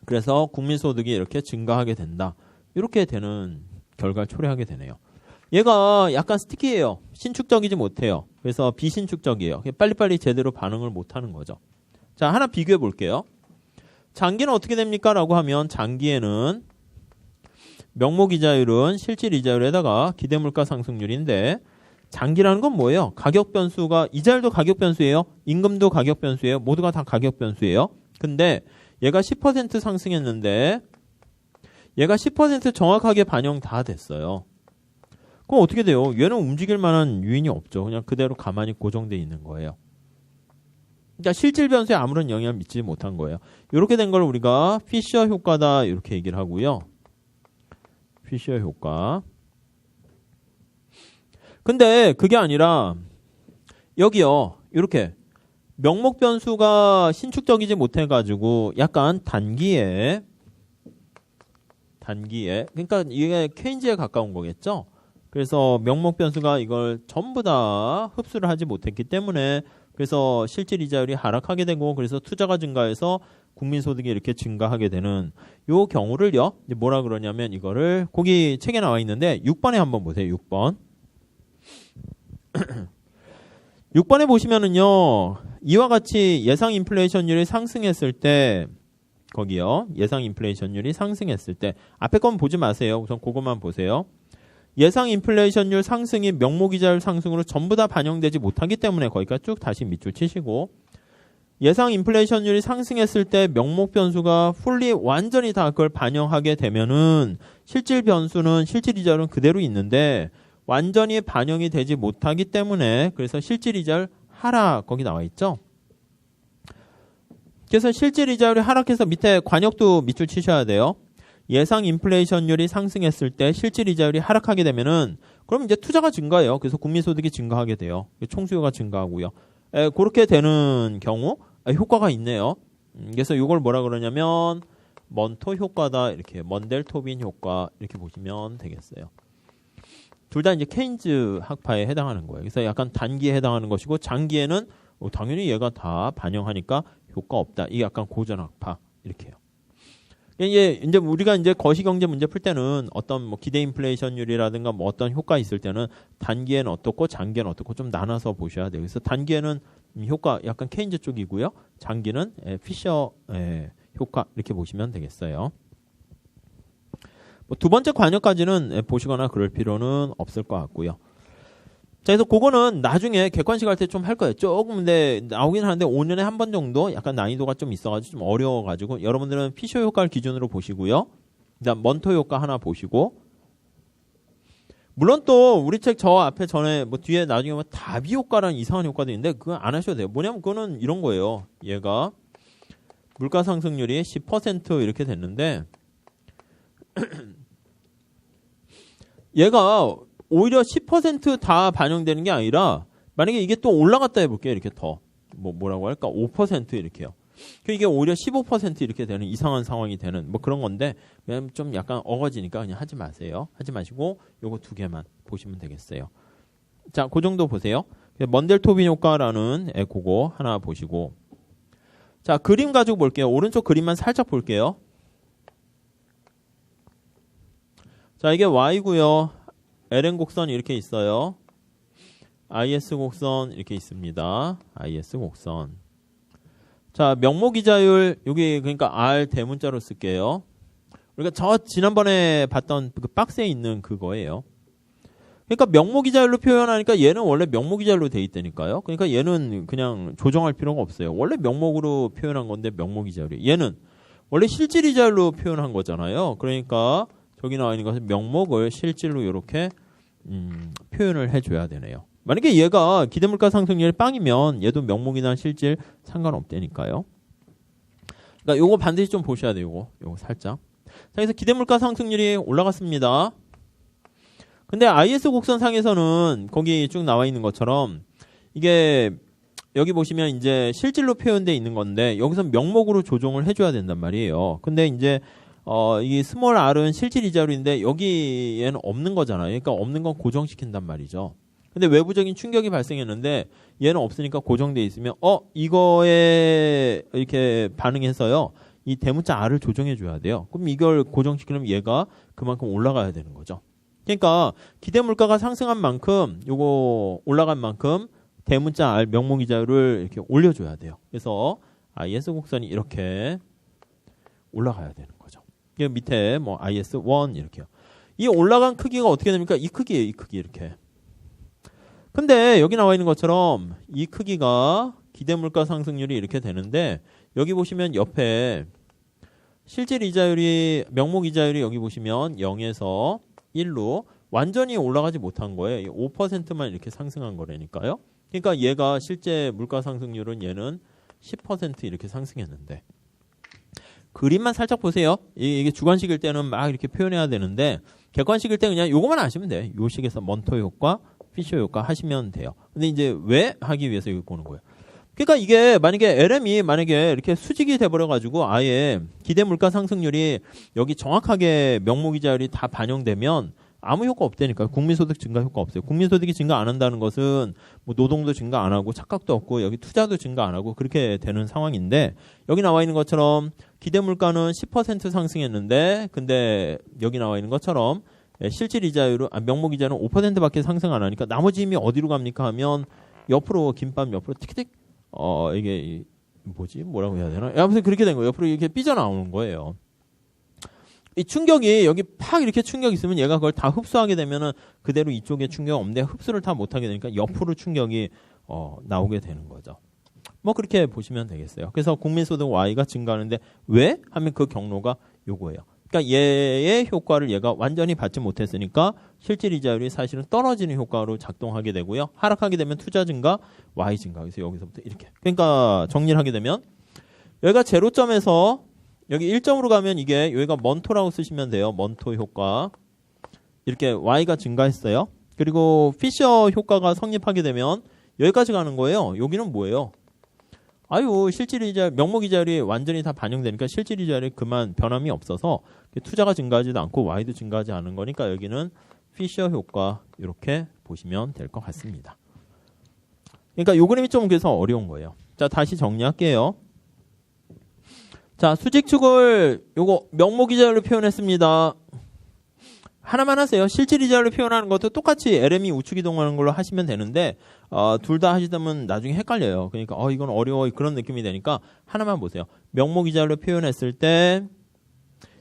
그래서 국민소득이 이렇게 증가하게 된다. 이렇게 되는 결과를 초래하게 되네요. 얘가 약간 스티키해요. 신축적이지 못해요. 그래서 비신축적이에요. 빨리빨리 제대로 반응을 못하는 거죠. 자, 하나 비교해 볼게요. 장기는 어떻게 됩니까? 라고 하면 장기에는 명목이자율은 실질이자율에다가 기대물가 상승률인데 장기라는 건 뭐예요? 가격 변수가 이자율도 가격 변수예요. 임금도 가격 변수예요. 모두가 다 가격 변수예요. 근데 얘가 10% 상승했는데 얘가 10% 정확하게 반영 다 됐어요. 그럼 어떻게 돼요? 얘는 움직일 만한 요인이 없죠. 그냥 그대로 가만히 고정되어 있는 거예요. 그러니까 실질 변수에 아무런 영향을 미치지 못한 거예요. 이렇게 된 걸 우리가 피셔 효과다 이렇게 얘기를 하고요. 피셔 효과. 근데 그게 아니라 여기요. 이렇게 명목 변수가 신축적이지 못해가지고 약간 단기에 그러니까 이게 케인즈에 가까운 거겠죠. 그래서 명목 변수가 이걸 전부 다 흡수를 하지 못했기 때문에 그래서 실질 이자율이 하락하게 되고 그래서 투자가 증가해서 국민소득이 이렇게 증가하게 되는 요 경우를요. 이제 뭐라 그러냐면 이거를 거기 책에 나와 있는데 6번에 한번 보세요. 6번. 6번에 보시면은요. 이와 같이 예상 인플레이션율이 상승했을 때 거기요. 예상 인플레이션율이 상승했을 때 앞에 건 보지 마세요. 우선 그것만 보세요. 예상 인플레이션율 상승이 명목이자율 상승으로 전부 다 반영되지 못하기 때문에 거기까지 쭉 다시 밑줄 치시고 예상 인플레이션율이 상승했을 때 명목 변수가 풀리 완전히 다 그걸 반영하게 되면은 실질 변수는 실질 이자율은 그대로 있는데 완전히 반영이 되지 못하기 때문에 그래서 실질 이자율 하락 거기 나와 있죠. 그래서 실질 이자율이 하락해서 밑에 관역도 밑줄 치셔야 돼요. 예상 인플레이션율이 상승했을 때 실질 이자율이 하락하게 되면은 그럼 이제 투자가 증가해요. 그래서 국민소득이 증가하게 돼요. 총수요가 증가하고요. 그렇게 되는 경우 효과가 있네요. 그래서 이걸 뭐라 그러냐면 먼토 효과다 이렇게 먼델 토빈 효과 이렇게 보시면 되겠어요. 둘 다 이제 케인즈 학파에 해당하는 거예요. 그래서 약간 단기에 해당하는 것이고 장기에는 당연히 얘가 다 반영하니까 효과 없다. 이게 약간 고전 학파 이렇게요. 이제 우리가 이제 거시경제 문제 풀 때는 어떤 뭐 기대 인플레이션율이라든가 뭐 어떤 효과 있을 때는 단기에는 어떻고 장기에는 어떻고 좀 나눠서 보셔야 돼요. 그래서 단기에는 효과 약간 케인즈 쪽이고요. 장기는 피셔 효과 이렇게 보시면 되겠어요. 뭐 두 번째 관역까지는 보시거나 그럴 필요는 없을 것 같고요. 자, 그래서 그거는 나중에 객관식 할 때 좀 할 거예요. 조금 근데 나오긴 하는데 5년에 한 번 정도 약간 난이도가 좀 있어가지고 좀 어려워가지고 여러분들은 피셔 효과를 기준으로 보시고요. 그다음 먼토 효과 하나 보시고 물론 또 우리 책 저 앞에 전에 뭐 뒤에 나중에 뭐 다비 효과라는 이상한 효과도 있는데 그건 안 하셔도 돼요. 뭐냐면 그거는 이런 거예요. 얘가 물가 상승률이 10% 이렇게 됐는데 얘가 오히려 10% 다 반영되는 게 아니라 만약에 이게 또 올라갔다 해볼게요. 이렇게 더 뭐라고 할까 5% 이렇게요. 이게 오히려 15% 이렇게 되는 이상한 상황이 되는 뭐 그런 건데 그냥 좀 약간 어거지니까 그냥 하지 마세요. 하지 마시고 요거 두 개만 보시면 되겠어요. 자, 그 정도 보세요. 먼델 토빈 효과라는 그거 하나 보시고 자, 그림 가지고 볼게요. 오른쪽 그림만 살짝 볼게요. 자, 이게 Y고요. LN 곡선 이렇게 있어요. IS 곡선 이렇게 있습니다. IS 곡선. 자, 명목이자율 여기 그러니까 R 대문자로 쓸게요. 우리가 저 지난번에 봤던 그 박스에 있는 그거예요. 그러니까 명목이자율로 표현하니까 얘는 원래 명목이자율로 돼 있다니까요. 그러니까 얘는 그냥 조정할 필요가 없어요. 원래 명목으로 표현한 건데 명목이자율이. 얘는 원래 실질이자율로 표현한 거잖아요. 그러니까 저기 나와 있는 것은 명목을 실질로 이렇게 표현을 해줘야 되네요. 만약에 얘가 기대물가 상승률이 빵이면 얘도 명목이나 실질 상관없다니까요. 그러니까 요거 반드시 좀 보셔야 돼요. 요거 살짝. 자, 그래서 기대물가 상승률이 올라갔습니다. 근데 IS 곡선상에서는 거기 쭉 나와 있는 것처럼 이게 여기 보시면 이제 실질로 표현되어 있는 건데 여기서 명목으로 조정을 해줘야 된단 말이에요. 근데 이제 이 스몰 r은 실질 이자율인데 여기에는 없는 거잖아요. 그러니까 없는 건 고정시킨단 말이죠. 근데 외부적인 충격이 발생했는데 얘는 없으니까 고정돼 있으면 이거에 이렇게 반응해서요. 이 대문자 r을 조정해 줘야 돼요. 그럼 이걸 고정시키려면 얘가 그만큼 올라가야 되는 거죠. 그러니까 기대 물가가 상승한 만큼 요거 올라간 만큼 대문자 r 명목이자율을 이렇게 올려줘야 돼요. 그래서 IS 곡선이 이렇게 올라가야 되는 거죠. 밑에 뭐 IS1 이렇게요. 이 올라간 크기가 어떻게 됩니까? 이 크기예요. 이 크기 이렇게. 근데 여기 나와 있는 것처럼 이 크기가 기대 물가 상승률이 이렇게 되는데 여기 보시면 옆에 실질 이자율이 명목 이자율이 여기 보시면 0에서 1로 완전히 올라가지 못한 거예요. 5%만 이렇게 상승한 거라니까요. 그러니까 얘가 실제 물가 상승률은 얘는 10% 이렇게 상승했는데 그림만 살짝 보세요. 이게 주관식일 때는 막 이렇게 표현해야 되는데 객관식일 때 그냥 요거만 아시면 돼. 요 식에서 먼토 효과, 피셔 효과 하시면 돼요. 근데 이제 왜 하기 위해서 이거 보는 거예요. 그러니까 이게 만약에 LM이 만약에 이렇게 수직이 돼버려가지고 아예 기대 물가 상승률이 여기 정확하게 명목이자율이 다 반영되면 아무 효과 없다니까요. 국민소득 증가 효과 없어요. 국민소득이 증가 안 한다는 것은 뭐 노동도 증가 안 하고 착각도 없고 여기 투자도 증가 안 하고 그렇게 되는 상황인데 여기 나와 있는 것처럼 기대 물가는 10% 상승했는데 근데 여기 나와 있는 것처럼 실질 이자율은 명목 이자는 5%밖에 상승 안 하니까 나머지 힘이 어디로 갑니까 하면 옆으로 김밥 옆으로 틱틱 이게 뭐라고 해야 되나? 아무튼 그렇게 된 거예요. 옆으로 이렇게 삐져나오는 거예요. 이 충격이 여기 팍 이렇게 충격이 있으면 얘가 그걸 다 흡수하게 되면은 그대로 이쪽에 충격 없는데 흡수를 다 못하게 되니까 옆으로 충격이 나오게 되는 거죠. 뭐 그렇게 보시면 되겠어요. 그래서 국민소득 Y가 증가하는데 왜? 하면 그 경로가 요거예요. 그러니까 얘의 효과를 얘가 완전히 받지 못했으니까 실질 이자율이 사실은 떨어지는 효과로 작동하게 되고요. 하락하게 되면 투자 증가, Y 증가. 그래서 여기서부터 이렇게. 그러니까 정리를 하게 되면 여기가 제로점에서 여기 1점으로 가면 이게 여기가 먼토라고 쓰시면 돼요. 먼토 효과. 이렇게 Y가 증가했어요. 그리고 피셔 효과가 성립하게 되면 여기까지 가는 거예요. 여기는 뭐예요? 실질이자 명목이자율이 완전히 다 반영되니까 실질이자율이 그만 변함이 없어서 투자가 증가하지도 않고 Y도 증가하지 않은 거니까 여기는 피셔 효과 이렇게 보시면 될 것 같습니다. 그러니까 요 그림이 좀 그래서 어려운 거예요. 자, 다시 정리할게요. 자, 수직축을 요거 명목이자율로 표현했습니다. 하나만 하세요. 실질이자율로 표현하는 것도 똑같이 LM이 우측 이동하는 걸로 하시면 되는데 둘 다 하시다면 나중에 헷갈려요. 그러니까 이건 어려워 그런 느낌이 되니까 하나만 보세요. 명목이자율로 표현했을 때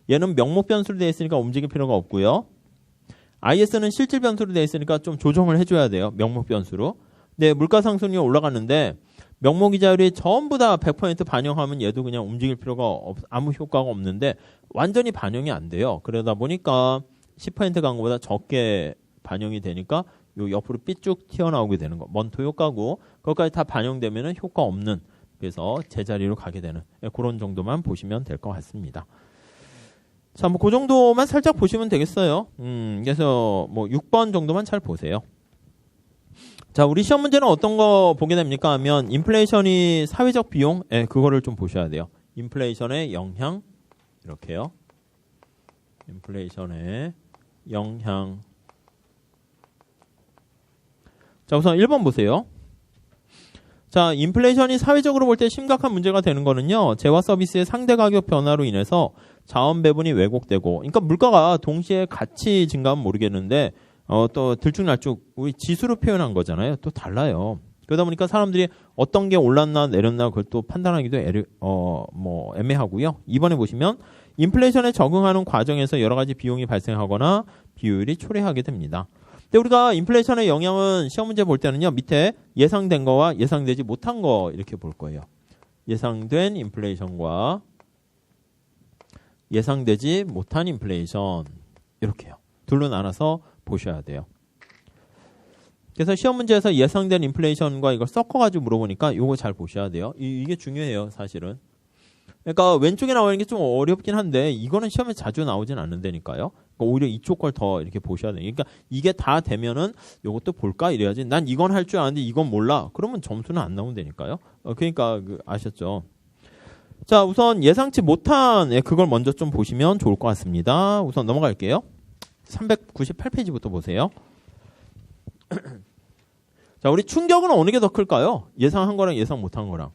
얘는 명목 변수로 되어 있으니까 움직일 필요가 없고요. IS는 실질 변수로 되어 있으니까 좀 조정을 해줘야 돼요. 명목 변수로. 근데 물가 상승률이 올라갔는데 명목이자율이 전부 다 100% 반영하면 얘도 그냥 움직일 필요가 아무 효과가 없는데 완전히 반영이 안 돼요. 그러다 보니까 10% 간 것보다 적게 반영이 되니까 요 옆으로 삐쭉 튀어나오게 되는 거. 먼토 효과고 그것까지 다 반영되면 효과 없는 그래서 제자리로 가게 되는 그런 정도만 보시면 될 것 같습니다. 자, 뭐 그 정도만 살짝 보시면 되겠어요. 그래서 뭐 6번 정도만 잘 보세요. 자, 우리 시험 문제는 어떤 거 보게 됩니까 하면 인플레이션이 사회적 비용 그거를 좀 보셔야 돼요. 인플레이션의 영향 이렇게요. 인플레이션의 영향. 자, 우선 1번 보세요. 자, 인플레이션이 사회적으로 볼 때 심각한 문제가 되는 거는요. 재화 서비스의 상대 가격 변화로 인해서 자원 배분이 왜곡되고 그러니까 물가가 동시에 같이 증가하면 모르겠는데 또 들쭉날쭉 우리 지수로 표현한 거잖아요. 또 달라요. 그러다 보니까 사람들이 어떤 게 올랐나 내렸나 그걸 또 판단하기도 애매하고요. 이번에 보시면 인플레이션에 적응하는 과정에서 여러 가지 비용이 발생하거나 비효율이 초래하게 됩니다. 근데 우리가 인플레이션의 영향은 시험 문제 볼 때는요. 밑에 예상된 거와 예상되지 못한 거 이렇게 볼 거예요. 예상된 인플레이션과 예상되지 못한 인플레이션 이렇게요. 둘로 나눠서 보셔야 돼요. 그래서 시험 문제에서 예상된 인플레이션과 이걸 섞어가지고 물어보니까 이거 잘 보셔야 돼요. 이게 중요해요, 사실은. 그러니까 왼쪽에 나오는 게 좀 어렵긴 한데 이거는 시험에 자주 나오진 않는다니까요. 그러니까 오히려 이쪽 걸 더 이렇게 보셔야 돼요. 그러니까 이게 다 되면은 이것도 볼까 이래야지. 난 이건 할 줄 아는데 이건 몰라. 그러면 점수는 안 나온다니까요. 그러니까 아셨죠? 자, 우선 예상치 못한 그걸 먼저 좀 보시면 좋을 것 같습니다. 우선 넘어갈게요. 398페이지부터 보세요. 자, 우리 충격은 어느 게 더 클까요? 예상한 거랑 예상 못한 거랑.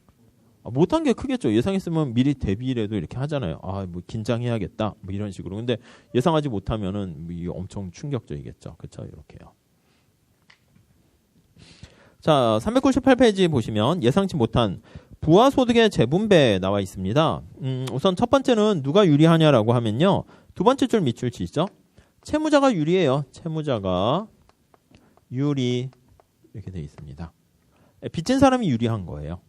못한 게 크겠죠. 예상했으면 미리 대비라도 이렇게 하잖아요. 뭐 긴장해야겠다. 뭐 이런 식으로. 근데 예상하지 못하면은 이게 엄청 충격적이겠죠. 그렇죠? 이렇게요. 자, 398페이지 보시면 예상치 못한 부와 소득의 재분배 나와 있습니다. 우선 첫 번째는 누가 유리하냐라고 하면요. 두 번째 줄 밑줄 치시죠. 채무자가 유리해요. 채무자가 유리 이렇게 되어 있습니다. 빚진 사람이 유리한 거예요.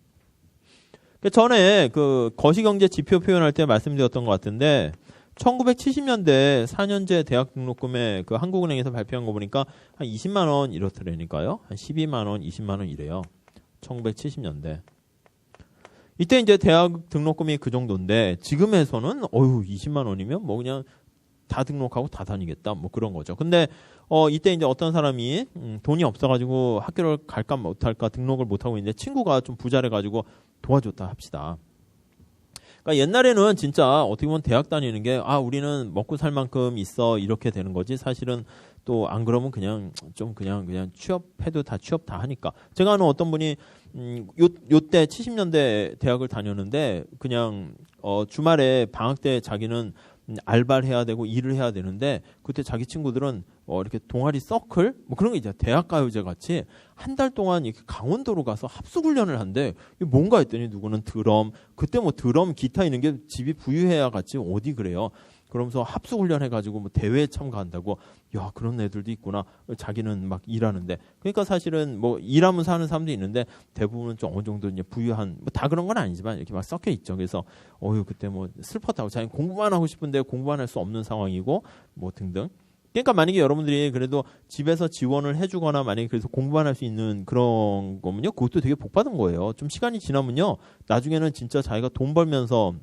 전에 그 거시경제 지표 표현할 때 말씀드렸던 것 같은데 1970년대 4년제 대학 등록금에 그 한국은행에서 발표한 거 보니까 한 20만 원 이렇더라니까요. 한 12만 원, 20만 원 이래요. 1970년대. 이때 이제 대학 등록금이 그 정도인데 지금에서는 20만 원이면 뭐 그냥 다 등록하고 다 다니겠다 뭐 그런 거죠. 근데 이때 이제 어떤 사람이 돈이 없어가지고 학교를 갈까 못할까 등록을 못하고 있는데 친구가 좀 부자래가지고 도와줬다 합시다. 그러니까 옛날에는 진짜 어떻게 보면 대학 다니는 게 우리는 먹고 살 만큼 있어 이렇게 되는 거지. 사실은 또 안 그러면 그냥 취업해도 다 취업 다 하니까. 제가 아는 어떤 분이 요때 70년대 대학을 다녔는데 그냥 주말에 방학 때 자기는 알바를 해야 되고 일을 해야 되는데 그때 자기 친구들은 이렇게 동아리 서클 뭐 그런 게 이제 대학가요제 같이 한 달 동안 이렇게 강원도로 가서 합숙훈련을 한대. 뭔가 했더니 누구는 드럼, 그때 뭐 드럼 기타 있는 게 집이 부유해야 같이 어디 그래요. 그러면서 합숙훈련 해가지고 뭐 대회에 참가한다고. 야, 그런 애들도 있구나. 자기는 막 일하는데. 그러니까 사실은 뭐 일하면서 사는 사람도 있는데 대부분은 좀 어느 정도 이제 부유한 뭐 다 그런 건 아니지만 이렇게 막 섞여 있죠. 그래서 그때 뭐 슬펐다고 자기는 공부만 하고 싶은데 공부만 할 수 없는 상황이고 뭐 등등. 그러니까 만약에 여러분들이 그래도 집에서 지원을 해주거나 만약에 그래서 공부만 할 수 있는 그런 거면요, 그것도 되게 복 받은 거예요. 좀 시간이 지나면요, 나중에는 진짜 자기가 돈 벌면서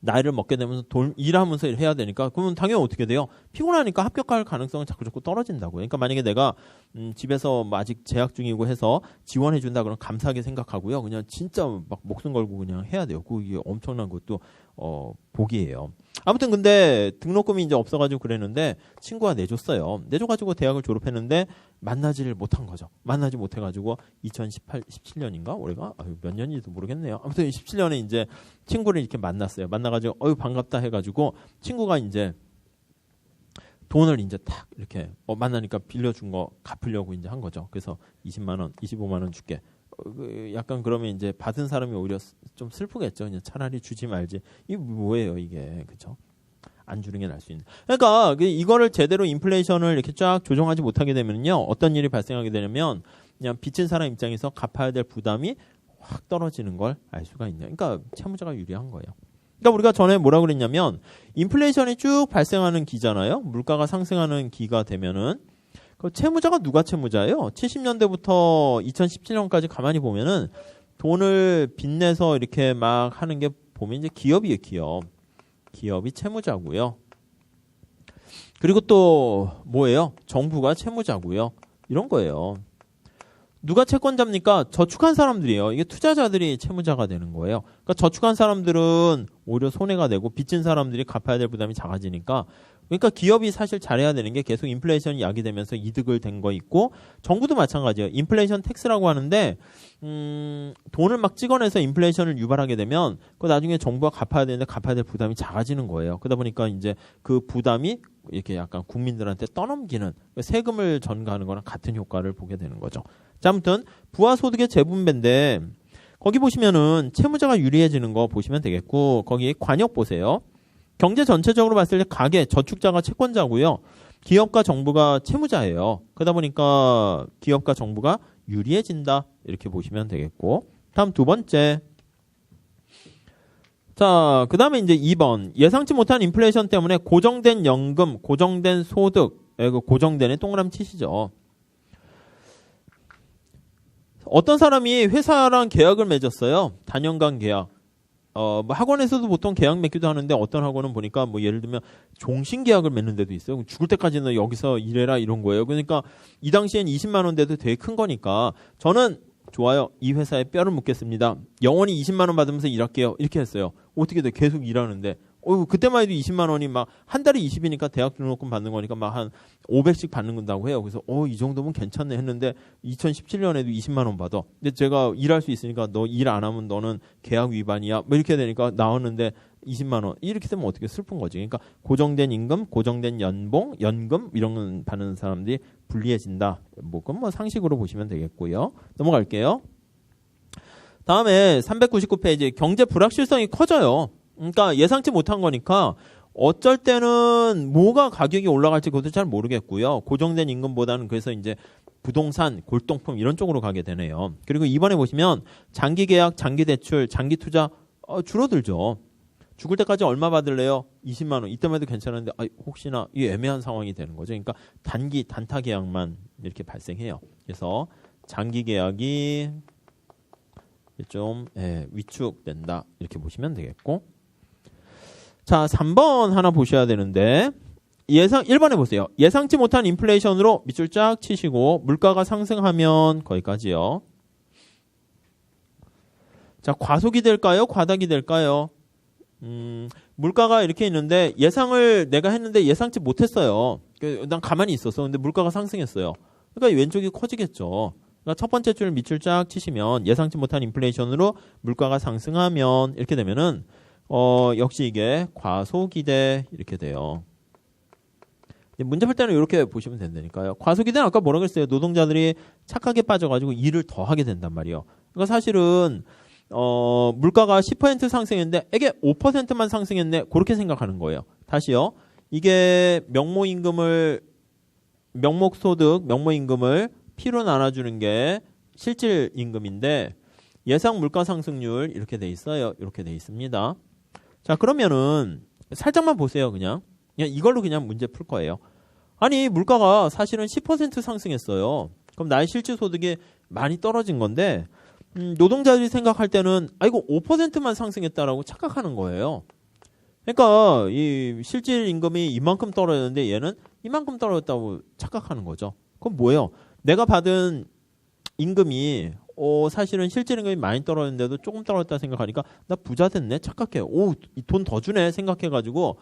나이를 먹게 되면서 일하면서 해야 되니까 그러면 당연히 어떻게 돼요? 피곤하니까 합격할 가능성은 자꾸 떨어진다고요. 그러니까 만약에 내가 집에서 뭐 아직 재학 중이고 해서 지원해 준다 그러면 감사하게 생각하고요. 그냥 진짜 막 목숨 걸고 그냥 해야 돼요. 그게 엄청난 것도 복이에요. 아무튼 근데 등록금이 이제 없어가지고 그랬는데 친구가 내줬어요. 내줘가지고 대학을 졸업했는데 만나지를 못한 거죠. 만나지 못해가지고 17년인가 올해가 몇 년인지도 모르겠네요. 아무튼 17년에 이제 친구를 이렇게 만났어요. 만나가지고 반갑다 해가지고 친구가 이제 돈을 이제 탁 이렇게 만나니까 빌려준 거 갚으려고 이제 한 거죠. 그래서 20만 원, 25만 원 줄게. 약간 그러면 이제 받은 사람이 오히려 좀 슬프겠죠. 그냥 차라리 주지 말지. 이게 뭐예요, 이게. 그쵸? 안 주는 게 나을 수 있는. 그러니까 이거를 제대로 인플레이션을 이렇게 쫙 조정하지 못하게 되면요. 어떤 일이 발생하게 되냐면 그냥 빚진 사람 입장에서 갚아야 될 부담이 확 떨어지는 걸 알 수가 있네요. 그러니까 채무자가 유리한 거예요. 그러니까 우리가 전에 뭐라 그랬냐면 인플레이션이 쭉 발생하는 기잖아요. 물가가 상승하는 기가 되면은 그 채무자가 누가 채무자예요? 70년대부터 2017년까지 가만히 보면은 돈을 빚내서 이렇게 막 하는 게 보면 이제 기업이에요, 기업. 기업이 채무자고요. 그리고 또 뭐예요? 정부가 채무자고요. 이런 거예요. 누가 채권자입니까? 저축한 사람들이에요. 이게 투자자들이 채무자가 되는 거예요. 그러니까 저축한 사람들은 오히려 손해가 되고 빚진 사람들이 갚아야 될 부담이 작아지니까 그러니까 기업이 사실 잘해야 되는 게 계속 인플레이션이 야기되면서 이득을 된 거 있고 정부도 마찬가지예요. 인플레이션 텍스라고 하는데 돈을 막 찍어내서 인플레이션을 유발하게 되면 그 나중에 정부가 갚아야 되는데 갚아야 될 부담이 작아지는 거예요. 그러다 보니까 이제 그 부담이 이렇게 약간 국민들한테 떠넘기는 세금을 전가하는 거랑 같은 효과를 보게 되는 거죠. 자, 아무튼 부와 소득의 재분배인데 거기 보시면은 채무자가 유리해지는 거 보시면 되겠고 거기 관역 보세요. 경제 전체적으로 봤을 때 가계, 저축자가 채권자고요. 기업과 정부가 채무자예요. 그러다 보니까 기업과 정부가 유리해진다. 이렇게 보시면 되겠고. 다음 두 번째. 자, 그 다음에 이제 2번. 예상치 못한 인플레이션 때문에 고정된 연금, 고정된 소득, 고정된에 동그라미 치시죠. 어떤 사람이 회사랑 계약을 맺었어요. 단연간 계약. 뭐 학원에서도 보통 계약 맺기도 하는데 어떤 학원은 보니까 뭐 예를 들면 종신 계약을 맺는 데도 있어요. 죽을 때까지는 여기서 일해라 이런 거예요. 그러니까 이 당시엔 20만 원대도 되게 큰 거니까 저는 좋아요. 이 회사에 뼈를 묻겠습니다. 영원히 20만 원 받으면서 일할게요. 이렇게 했어요. 어떻게 돼? 계속 일하는데. 그때만 해도 20만 원이 막 한 달에 20이니까 대학 등록금 받는 거니까 막 한 500씩 받는 건다고 해요. 그래서 이 정도면 괜찮네 했는데 2017년에도 20만 원 받아. 근데 제가 일할 수 있으니까 너 일 안 하면 너는 계약 위반이야. 뭐 이렇게 되니까 나왔는데 20만 원. 이렇게 되면 어떻게 슬픈 거지. 그러니까 고정된 임금, 고정된 연봉, 연금 이런 건 받는 사람들이 불리해진다. 그건 뭐 상식으로 보시면 되겠고요. 넘어갈게요. 다음에 399페이지 경제 불확실성이 커져요. 그러니까 예상치 못한 거니까 어쩔 때는 뭐가 가격이 올라갈지 그것도 잘 모르겠고요. 고정된 임금보다는 그래서 이제 부동산, 골동품 이런 쪽으로 가게 되네요. 그리고 이번에 보시면 장기 계약, 장기 대출, 장기 투자 줄어들죠. 죽을 때까지 얼마 받을래요? 20만 원. 이때만 해도 괜찮은데 혹시나 이 애매한 상황이 되는 거죠. 그러니까 단기 단타 계약만 이렇게 발생해요. 그래서 장기 계약이 좀 위축된다. 이렇게 보시면 되겠고. 자, 3번 하나 보셔야 되는데 1번에 보세요. 예상치 못한 인플레이션으로 밑줄 쫙 치시고 물가가 상승하면 거기까지요. 자, 과속이 될까요? 과닥이 될까요? 물가가 이렇게 있는데 예상을 내가 했는데 예상치 못했어요. 난 가만히 있었어. 근데 물가가 상승했어요. 그러니까 왼쪽이 커지겠죠. 그러니까 첫 번째 줄 밑줄 쫙 치시면 예상치 못한 인플레이션으로 물가가 상승하면 이렇게 되면은 역시 이게 과소기대 이렇게 돼요. 문제 풀 때는 이렇게 보시면 된다니까요. 과소기대는 아까 뭐라고 했어요? 노동자들이 착하게 빠져가지고 일을 더 하게 된단 말이에요. 그러니까 사실은 물가가 10% 상승했는데 이게 5%만 상승했네. 그렇게 생각하는 거예요. 다시요. 이게 명목소득, 명목임금을 P로 나눠주는 게 실질임금인데 예상 물가 상승률 이렇게 돼 있어요. 이렇게 돼 있습니다. 자, 그러면은 살짝만 보세요. 그냥 이걸로 그냥 문제 풀 거예요. 아니 물가가 사실은 10% 상승했어요. 그럼 나의 실질소득이 많이 떨어진 건데 노동자들이 생각할 때는 이거 5%만 상승했다라고 착각하는 거예요. 그러니까 이 실질 임금이 이만큼 떨어졌는데 얘는 이만큼 떨어졌다고 착각하는 거죠. 그럼 뭐예요? 내가 받은 임금이 사실은 실질 임금이 많이 떨어졌는데도 조금 떨어졌다 생각하니까 나 부자 됐네 착각해요. 돈 더 주네 생각해가지고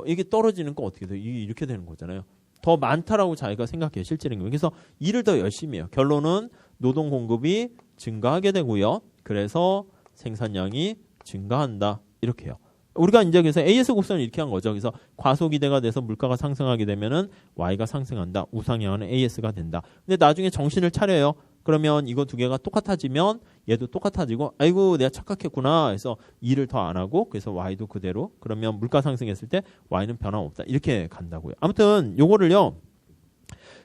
이게 떨어지는 거 어떻게 돼요? 이렇게 되는 거잖아요. 더 많다라고 자기가 생각해요. 실질 임금. 그래서 일을 더 열심히 해요. 결론은 노동 공급이 증가하게 되고요. 그래서 생산량이 증가한다. 이렇게 해요. 우리가 이제 그래서 AS 곡선을 이렇게 한 거죠. 그래서 과소기대가 돼서 물가가 상승하게 되면은 Y가 상승한다. 우상향하는 AS가 된다. 근데 나중에 정신을 차려요. 그러면 이거 두 개가 똑같아지면 얘도 똑같아지고 아이고 내가 착각했구나 해서 일을 더 안 하고 그래서 Y도 그대로 그러면 물가 상승했을 때 Y는 변함없다. 이렇게 간다고요. 아무튼 요거를요.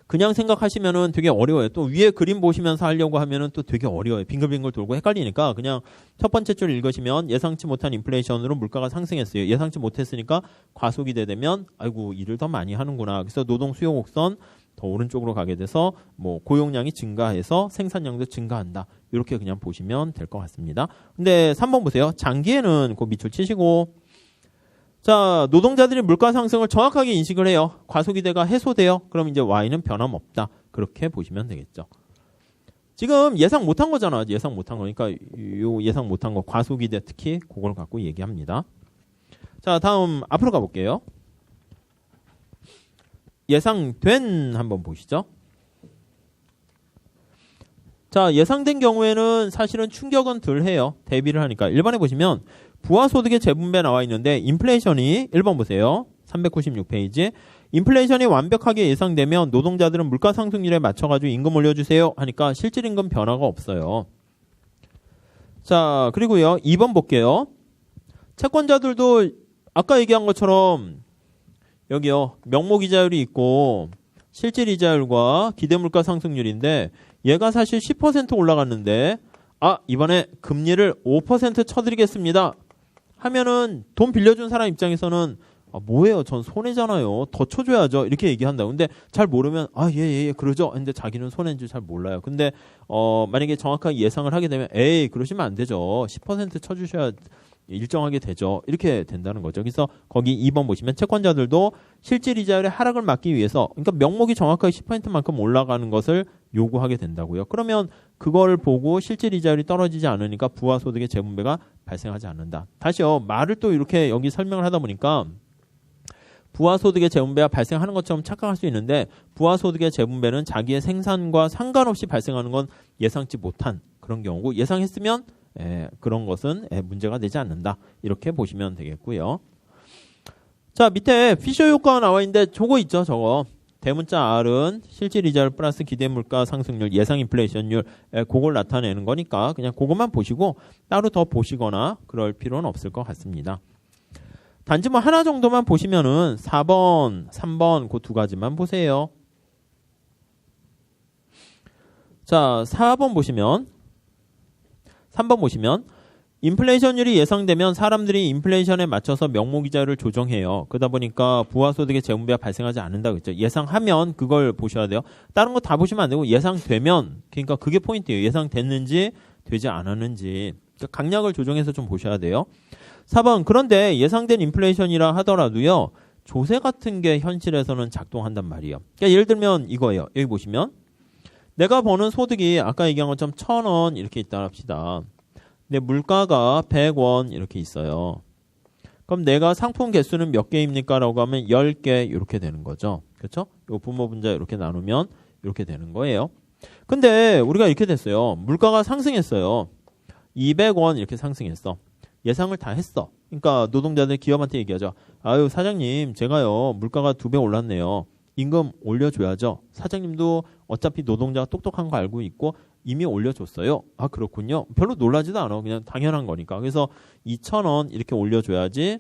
그냥 생각하시면은 되게 어려워요. 또 위에 그림 보시면서 하려고 하면은 또 되게 어려워요. 빙글빙글 돌고 헷갈리니까 그냥 첫 번째 줄 읽으시면 예상치 못한 인플레이션으로 물가가 상승했어요. 예상치 못했으니까 과속이 되면 아이고 일을 더 많이 하는구나. 그래서 노동 수요 곡선 더 오른쪽으로 가게 돼서 뭐 고용량이 증가해서 생산량도 증가한다. 이렇게 그냥 보시면 될 것 같습니다. 근데 3번 보세요. 장기에는 그 밑줄 치시고 자, 노동자들이 물가 상승을 정확하게 인식을 해요. 과소기대가 해소돼요. 그럼 이제 Y는 변함없다. 그렇게 보시면 되겠죠. 지금 예상 못한 거잖아. 예상 못한 거니까 요 예상 못한 거 과소기대 특히 그걸 갖고 얘기합니다. 자, 다음 앞으로 가볼게요. 예상된 한번 보시죠. 자, 예상된 경우에는 사실은 충격은 덜 해요. 대비를 하니까. 1번에 보시면 부하소득의 재분배 나와 있는데 인플레이션이 1번 보세요. 396페이지. 인플레이션이 완벽하게 예상되면 노동자들은 물가 상승률에 맞춰가지고 임금 올려주세요 하니까 실질임금 변화가 없어요. 자, 그리고요. 2번 볼게요. 채권자들도 아까 얘기한 것처럼 여기요. 명목이자율이 있고 실질이자율과 기대물가 상승률인데 얘가 사실 10% 올라갔는데 이번에 금리를 5% 쳐드리겠습니다 하면은 돈 빌려준 사람 입장에서는 뭐예요? 전 손해잖아요. 더 쳐줘야죠. 이렇게 얘기한다. 근데 잘 모르면 예, 그러죠. 근데 자기는 손해인 줄 잘 몰라요. 근데 만약에 정확하게 예상을 하게 되면 에이 그러시면 안 되죠. 10% 쳐주셔야 일정하게 되죠. 이렇게 된다는 거죠. 그래서 거기 2번 보시면 채권자들도 실질 이자율의 하락을 막기 위해서 그러니까 명목이 정확하게 10%만큼 올라가는 것을 요구하게 된다고요. 그러면 그걸 보고 실질 이자율이 떨어지지 않으니까 부가소득의 재분배가 발생하지 않는다. 다시요. 말을 또 이렇게 여기 설명을 하다 보니까 부가소득의 재분배가 발생하는 것처럼 착각할 수 있는데 부가소득의 재분배는 자기의 생산과 상관없이 발생하는 건 예상치 못한 그런 경우고 예상했으면 그런 것은 문제가 되지 않는다. 이렇게 보시면 되겠고요. 자, 밑에 피셔 효과가 나와 있는데 저거 있죠. 저거. 대문자 R은 실질 이자율 플러스 기대 물가 상승률, 예상 인플레이션율 그걸 나타내는 거니까 그냥 그것만 보시고 따로 더 보시거나 그럴 필요는 없을 것 같습니다. 단지 뭐 하나 정도만 보시면은 4번, 3번 그 두 가지만 보세요. 자, 4번 보시면 3번 보시면 인플레이션율이 예상되면 사람들이 인플레이션에 맞춰서 명목이자율을 조정해요. 그러다 보니까 부가소득의 재분배가 발생하지 않는다 그랬죠. 예상하면 그걸 보셔야 돼요. 다른 거 다 보시면 안 되고 예상되면 그러니까 그게 포인트예요. 예상됐는지 되지 않았는지 그러니까 강약을 조정해서 좀 보셔야 돼요. 4번 그런데 예상된 인플레이션이라 하더라도요. 조세 같은 게 현실에서는 작동한단 말이에요. 그러니까 예를 들면 이거예요. 여기 보시면 내가 버는 소득이 아까 얘기한 것처럼 1,000원 이렇게 있다 합시다. 근데 물가가 100원 이렇게 있어요. 그럼 내가 상품 개수는 몇 개입니까? 라고 하면 10개 이렇게 되는 거죠. 그렇죠? 요 분모 분자 이렇게 나누면 이렇게 되는 거예요. 근데 우리가 이렇게 됐어요. 물가가 상승했어요. 200원 이렇게 상승했어. 예상을 다 했어. 그러니까 노동자들 기업한테 얘기하죠. 아유 사장님 제가요 물가가 2배 올랐네요. 임금 올려줘야죠. 사장님도 어차피 노동자가 똑똑한 거 알고 있고 이미 올려줬어요. 아 그렇군요. 별로 놀라지도 않아. 그냥 당연한 거니까. 그래서 2,000원 이렇게 올려줘야지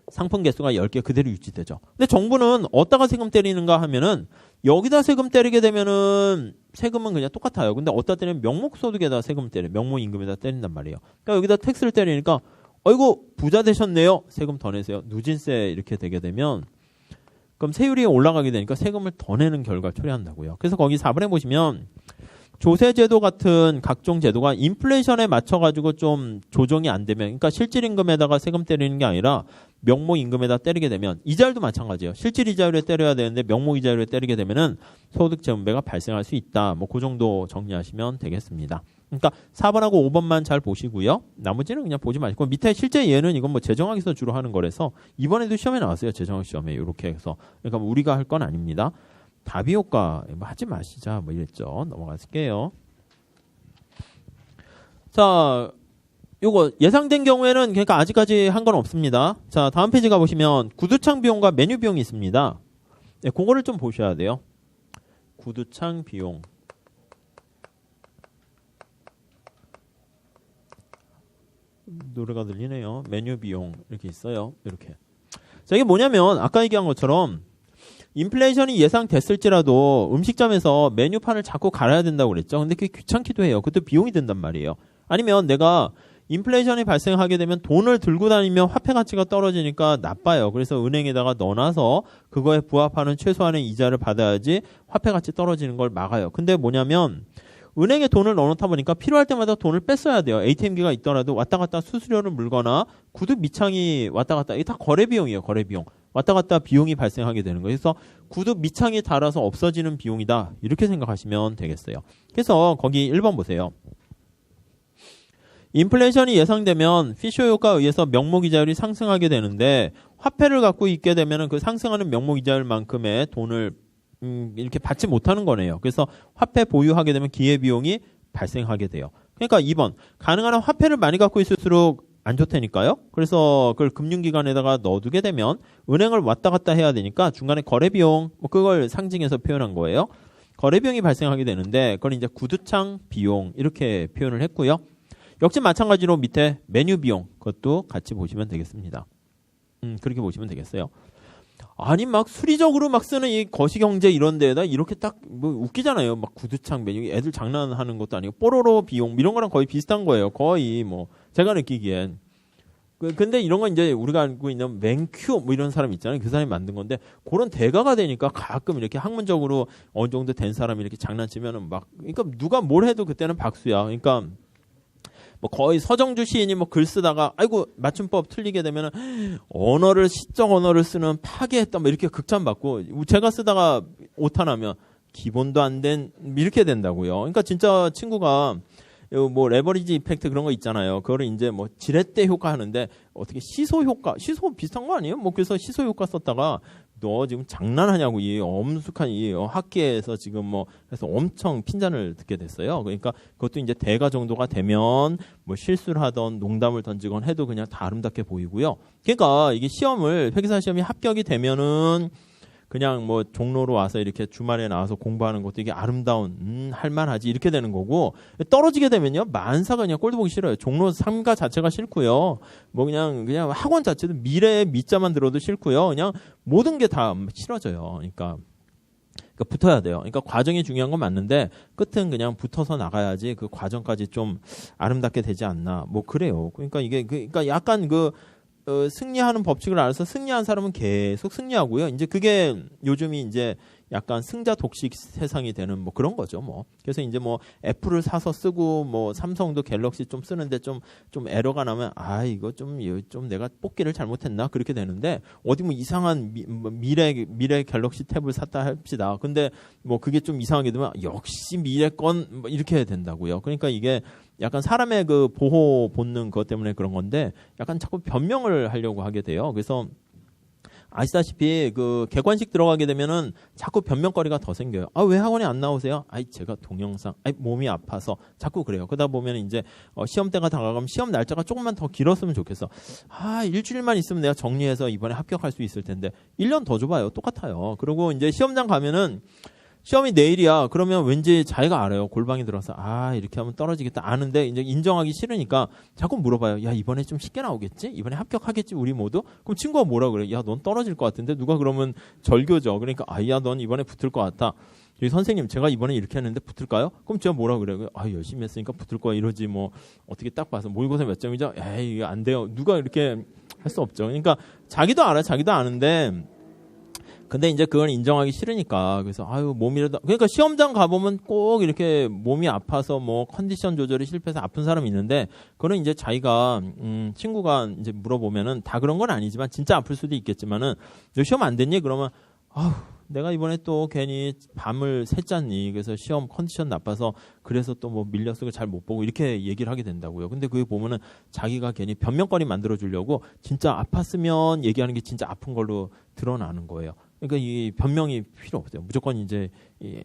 상품 개수가 10개 그대로 유지되죠. 근데 정부는 어디다가 세금 때리는가 하면은 여기다 세금 때리게 되면은 세금은 그냥 똑같아요. 근데 어디다 때리면 명목소득에다 세금 때려. 명목임금에다 때린단 말이에요. 그러니까 여기다 텍스를 때리니까 어이구 부자 되셨네요. 세금 더 내세요. 누진세 이렇게 되게 되면 그럼 세율이 올라가게 되니까 세금을 더 내는 결과를 초래한다고요. 그래서 거기 4번에 보시면 조세제도 같은 각종 제도가 인플레이션에 맞춰가지고 좀 조정이 안 되면 그러니까 실질임금에다가 세금 때리는 게 아니라 명목임금에다 때리게 되면 이자율도 마찬가지예요. 실질이자율에 때려야 되는데 명목이자율에 때리게 되면은 소득재분배가 발생할 수 있다. 뭐 그 정도 정리하시면 되겠습니다. 그러니까 4번하고 5번만 잘 보시고요. 나머지는 그냥 보지 마시고 밑에 실제 예는 이건 뭐 재정학에서 주로 하는 거라서 이번에도 시험에 나왔어요. 재정학 시험에 이렇게 해서 그러니까 뭐 우리가 할 건 아닙니다. 다비 효과 뭐 하지 마시자 뭐 이랬죠. 넘어갈게요. 자, 요거 예상된 경우에는 그러니까 아직까지 한 건 없습니다. 자, 다음 페이지 가보시면 구두창 비용과 메뉴 비용이 있습니다. 네, 그거를 좀 보셔야 돼요. 구두창 비용. 노래가 들리네요. 메뉴 비용 이렇게 있어요. 이렇게. 자, 이게 뭐냐면 아까 얘기한 것처럼 인플레이션이 예상됐을지라도 음식점에서 메뉴판을 자꾸 갈아야 된다고 그랬죠. 근데 그게 귀찮기도 해요. 그것도 비용이 든단 말이에요. 아니면 내가 인플레이션이 발생하게 되면 돈을 들고 다니면 화폐 가치가 떨어지니까 나빠요. 그래서 은행에다가 넣어놔서 그거에 부합하는 최소한의 이자를 받아야지 화폐 가치 떨어지는 걸 막아요. 근데 뭐냐면 은행에 돈을 넣어놓다 보니까 필요할 때마다 돈을 뺐어야 돼요. ATM기가 있더라도 왔다 갔다 수수료를 물거나 구두 밑창이 왔다 갔다 이게 다 거래 비용이에요. 거래 비용. 왔다 갔다 비용이 발생하게 되는 거예요. 그래서 구두 밑창이 닳아서 없어지는 비용이다. 이렇게 생각하시면 되겠어요. 그래서 거기 1번 보세요. 인플레이션이 예상되면 피셔 효과에 의해서 명목이자율이 상승하게 되는데 화폐를 갖고 있게 되면 그 상승하는 명목이자율만큼의 돈을 이렇게 받지 못하는 거네요. 그래서 화폐 보유하게 되면 기회비용이 발생하게 돼요. 그러니까 2번 가능한 한 화폐를 많이 갖고 있을수록 안 좋다니까요. 그래서 그걸 금융기관에다가 넣어두게 되면 은행을 왔다 갔다 해야 되니까 중간에 거래비용 뭐 그걸 상징해서 표현한 거예요. 거래비용이 발생하게 되는데 그걸 이제 구두창 비용 이렇게 표현을 했고요. 역시 마찬가지로 밑에 메뉴 비용 그것도 같이 보시면 되겠습니다. 그렇게 보시면 되겠어요. 아니 막 수리적으로 막 쓰는 이 거시경제 이런 데에다 이렇게 딱 뭐 웃기잖아요. 막 구두창 메뉴 애들 장난하는 것도 아니고 뽀로로 비용 이런 거랑 거의 비슷한 거예요. 거의 뭐 제가 느끼기엔. 근데 이런 건 이제 우리가 알고 있는 맨큐 뭐 이런 사람 있잖아요. 그 사람이 만든 건데 그런 대가가 되니까 가끔 이렇게 학문적으로 어느 정도 된 사람이 이렇게 장난치면은 막 그러니까 누가 뭘 해도 그때는 박수야. 그러니까 뭐 거의 서정주 시인이 뭐 글 쓰다가 아이고 맞춤법 틀리게 되면은 언어를 시적 언어를 쓰는 파괴했다 뭐 이렇게 극찬받고 제가 쓰다가 오타나면 기본도 안 된 이렇게 된다고요. 그러니까 진짜 친구가 뭐 레버리지 이펙트 그런 거 있잖아요. 그거를 이제 뭐 지렛대 효과 하는데 어떻게 시소 효과, 시소 비슷한 거 아니에요? 뭐 그래서 시소 효과 썼다가 너 지금 장난하냐고 이 엄숙한 이 학계에서 지금 뭐 그래서 엄청 핀잔을 듣게 됐어요. 그러니까 그것도 이제 대가 정도가 되면 뭐 실수를 하던 농담을 던지건 해도 그냥 다 아름답게 보이고요. 그러니까 이게 시험을 회계사 시험이 합격이 되면은 그냥 뭐 종로로 와서 이렇게 주말에 나와서 공부하는 것도 이게 아름다운 할만하지 이렇게 되는 거고 떨어지게 되면요 만사가 그냥 꼴도 보기 싫어요. 종로 삼가 자체가 싫고요. 뭐 그냥 학원 자체도 미래의 미자만 들어도 싫고요. 그냥 모든 게 다 싫어져요. 그러니까 붙어야 돼요. 그러니까 과정이 중요한 건 맞는데 끝은 그냥 붙어서 나가야지 그 과정까지 좀 아름답게 되지 않나. 뭐 그래요. 그러니까 이게 그러니까 약간 승리하는 법칙을 알아서 승리한 사람은 계속 승리하고요. 이제 그게 요즘이 이제 약간 승자 독식 세상이 되는 뭐 그런 거죠. 뭐 그래서 이제 뭐 애플을 사서 쓰고 뭐 삼성도 갤럭시 좀 쓰는데 좀 에러가 나면 아 이거 좀 내가 뽑기를 잘못했나 그렇게 되는데 어디 뭐 이상한 미래 갤럭시 탭을 샀다 합시다. 근데 뭐 그게 좀 이상하게 되면 역시 미래 건 뭐 이렇게 해야 된다고요. 그러니까 이게 약간 사람의 그 보호 본능 그것 때문에 그런 건데 약간 자꾸 변명을 하려고 하게 돼요. 그래서 아시다시피 그 객관식 들어가게 되면은 자꾸 변명거리가 더 생겨요. 아, 왜 학원에 안 나오세요? 아이, 제가 동영상, 몸이 아파서 자꾸 그래요. 그러다 보면 이제 시험 때가 다가가면 시험 날짜가 조금만 더 길었으면 좋겠어. 아, 일주일만 있으면 내가 정리해서 이번에 합격할 수 있을 텐데 1년 더 줘봐요. 똑같아요. 그리고 이제 시험장 가면은 시험이 내일이야. 그러면 왠지 자기가 알아요. 골방에 들어서 아 이렇게 하면 떨어지겠다 아는데 이제 인정하기 싫으니까 자꾸 물어봐요. 야 이번에 좀 쉽게 나오겠지? 이번에 합격하겠지 우리 모두? 그럼 친구가 뭐라 그래? 야 넌 떨어질 것 같은데 누가 그러면 절교죠. 그러니까 아야 넌 이번에 붙을 것 같아. 저희 선생님 제가 이번에 이렇게 했는데 붙을까요? 그럼 제가 뭐라 그래요? 아 열심히 했으니까 붙을 거야 이러지 뭐 어떻게 딱 봐서 모의고사 몇 점이죠? 에이 이거 안 돼요. 누가 이렇게 할 수 없죠. 그러니까 자기도 알아 자기도 아는데 근데 이제 그걸 인정하기 싫으니까 그래서 아유 몸이라도 그러니까 시험장 가보면 꼭 이렇게 몸이 아파서 뭐 컨디션 조절이 실패해서 아픈 사람이 있는데 그거는 이제 자기가 친구가 이제 물어보면은 다 그런 건 아니지만 진짜 아플 수도 있겠지만은 너 시험 안 됐니? 그러면 아우 내가 이번에 또 괜히 밤을 샜잖니. 그래서 시험 컨디션 나빠서 그래서 또 뭐 밀려서 잘 못 보고 이렇게 얘기를 하게 된다고요. 근데 그게 보면은 자기가 괜히 변명거리 만들어 주려고 진짜 아팠으면 얘기하는 게 진짜 아픈 걸로 드러나는 거예요. 그러니까 이 변명이 필요 없어요. 무조건 이제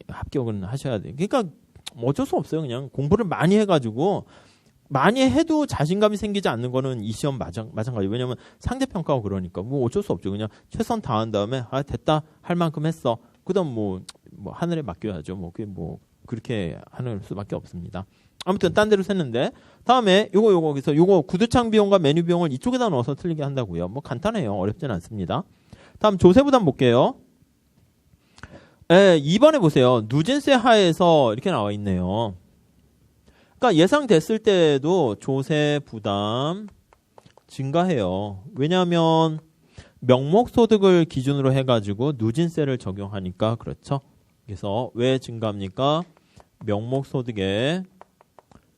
합격은 하셔야 돼요. 그러니까 어쩔 수 없어요. 그냥 공부를 많이 해가지고 많이 해도 자신감이 생기지 않는 거는 이 시험 마찬가지예요. 왜냐면 상대평가하고 그러니까 뭐 어쩔 수 없죠. 그냥 최선 다한 다음에 아 됐다 할 만큼 했어. 그다음 뭐 하늘에 맡겨야죠. 뭐 그게 뭐 그렇게 하는 수밖에 없습니다. 아무튼 딴 데로 샜는데 다음에 요거 요거 구두창 비용과 메뉴 비용을 이쪽에다 넣어서 틀리게 한다고요. 뭐 간단해요. 어렵진 않습니다. 다음 조세부담 볼게요. 2번에 보세요. 누진세 하에서 이렇게 나와 있네요. 그러니까 예상됐을 때도 조세부담 증가해요. 왜냐하면 명목소득을 기준으로 해가지고 누진세를 적용하니까 그렇죠. 그래서 왜 증가합니까? 명목소득의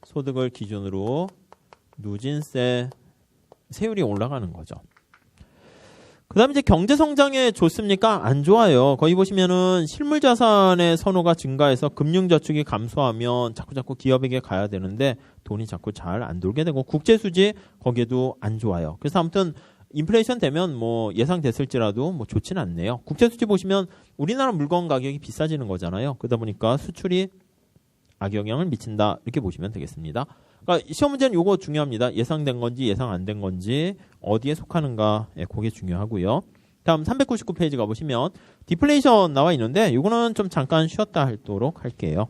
소득을 기준으로 누진세 세율이 올라가는 거죠. 그 다음에 이제 경제성장에 좋습니까? 안 좋아요. 거기 보시면은 실물자산의 선호가 증가해서 금융저축이 감소하면 자꾸 기업에게 가야 되는데 돈이 자꾸 잘 안 돌게 되고 국제수지 거기에도 안 좋아요. 그래서 아무튼 인플레이션 되면 뭐 예상됐을지라도 뭐 좋지는 않네요. 국제수지 보시면 우리나라 물건 가격이 비싸지는 거잖아요. 그러다 보니까 수출이 악영향을 미친다. 이렇게 보시면 되겠습니다. 그러니까 시험 문제는 요거 중요합니다. 예상된 건지 예상 안 된 건지 어디에 속하는가 그게 중요하고요. 다음 399페이지 가보시면 디플레이션 나와 있는데 요거는 좀 잠깐 쉬었다 하도록 할게요.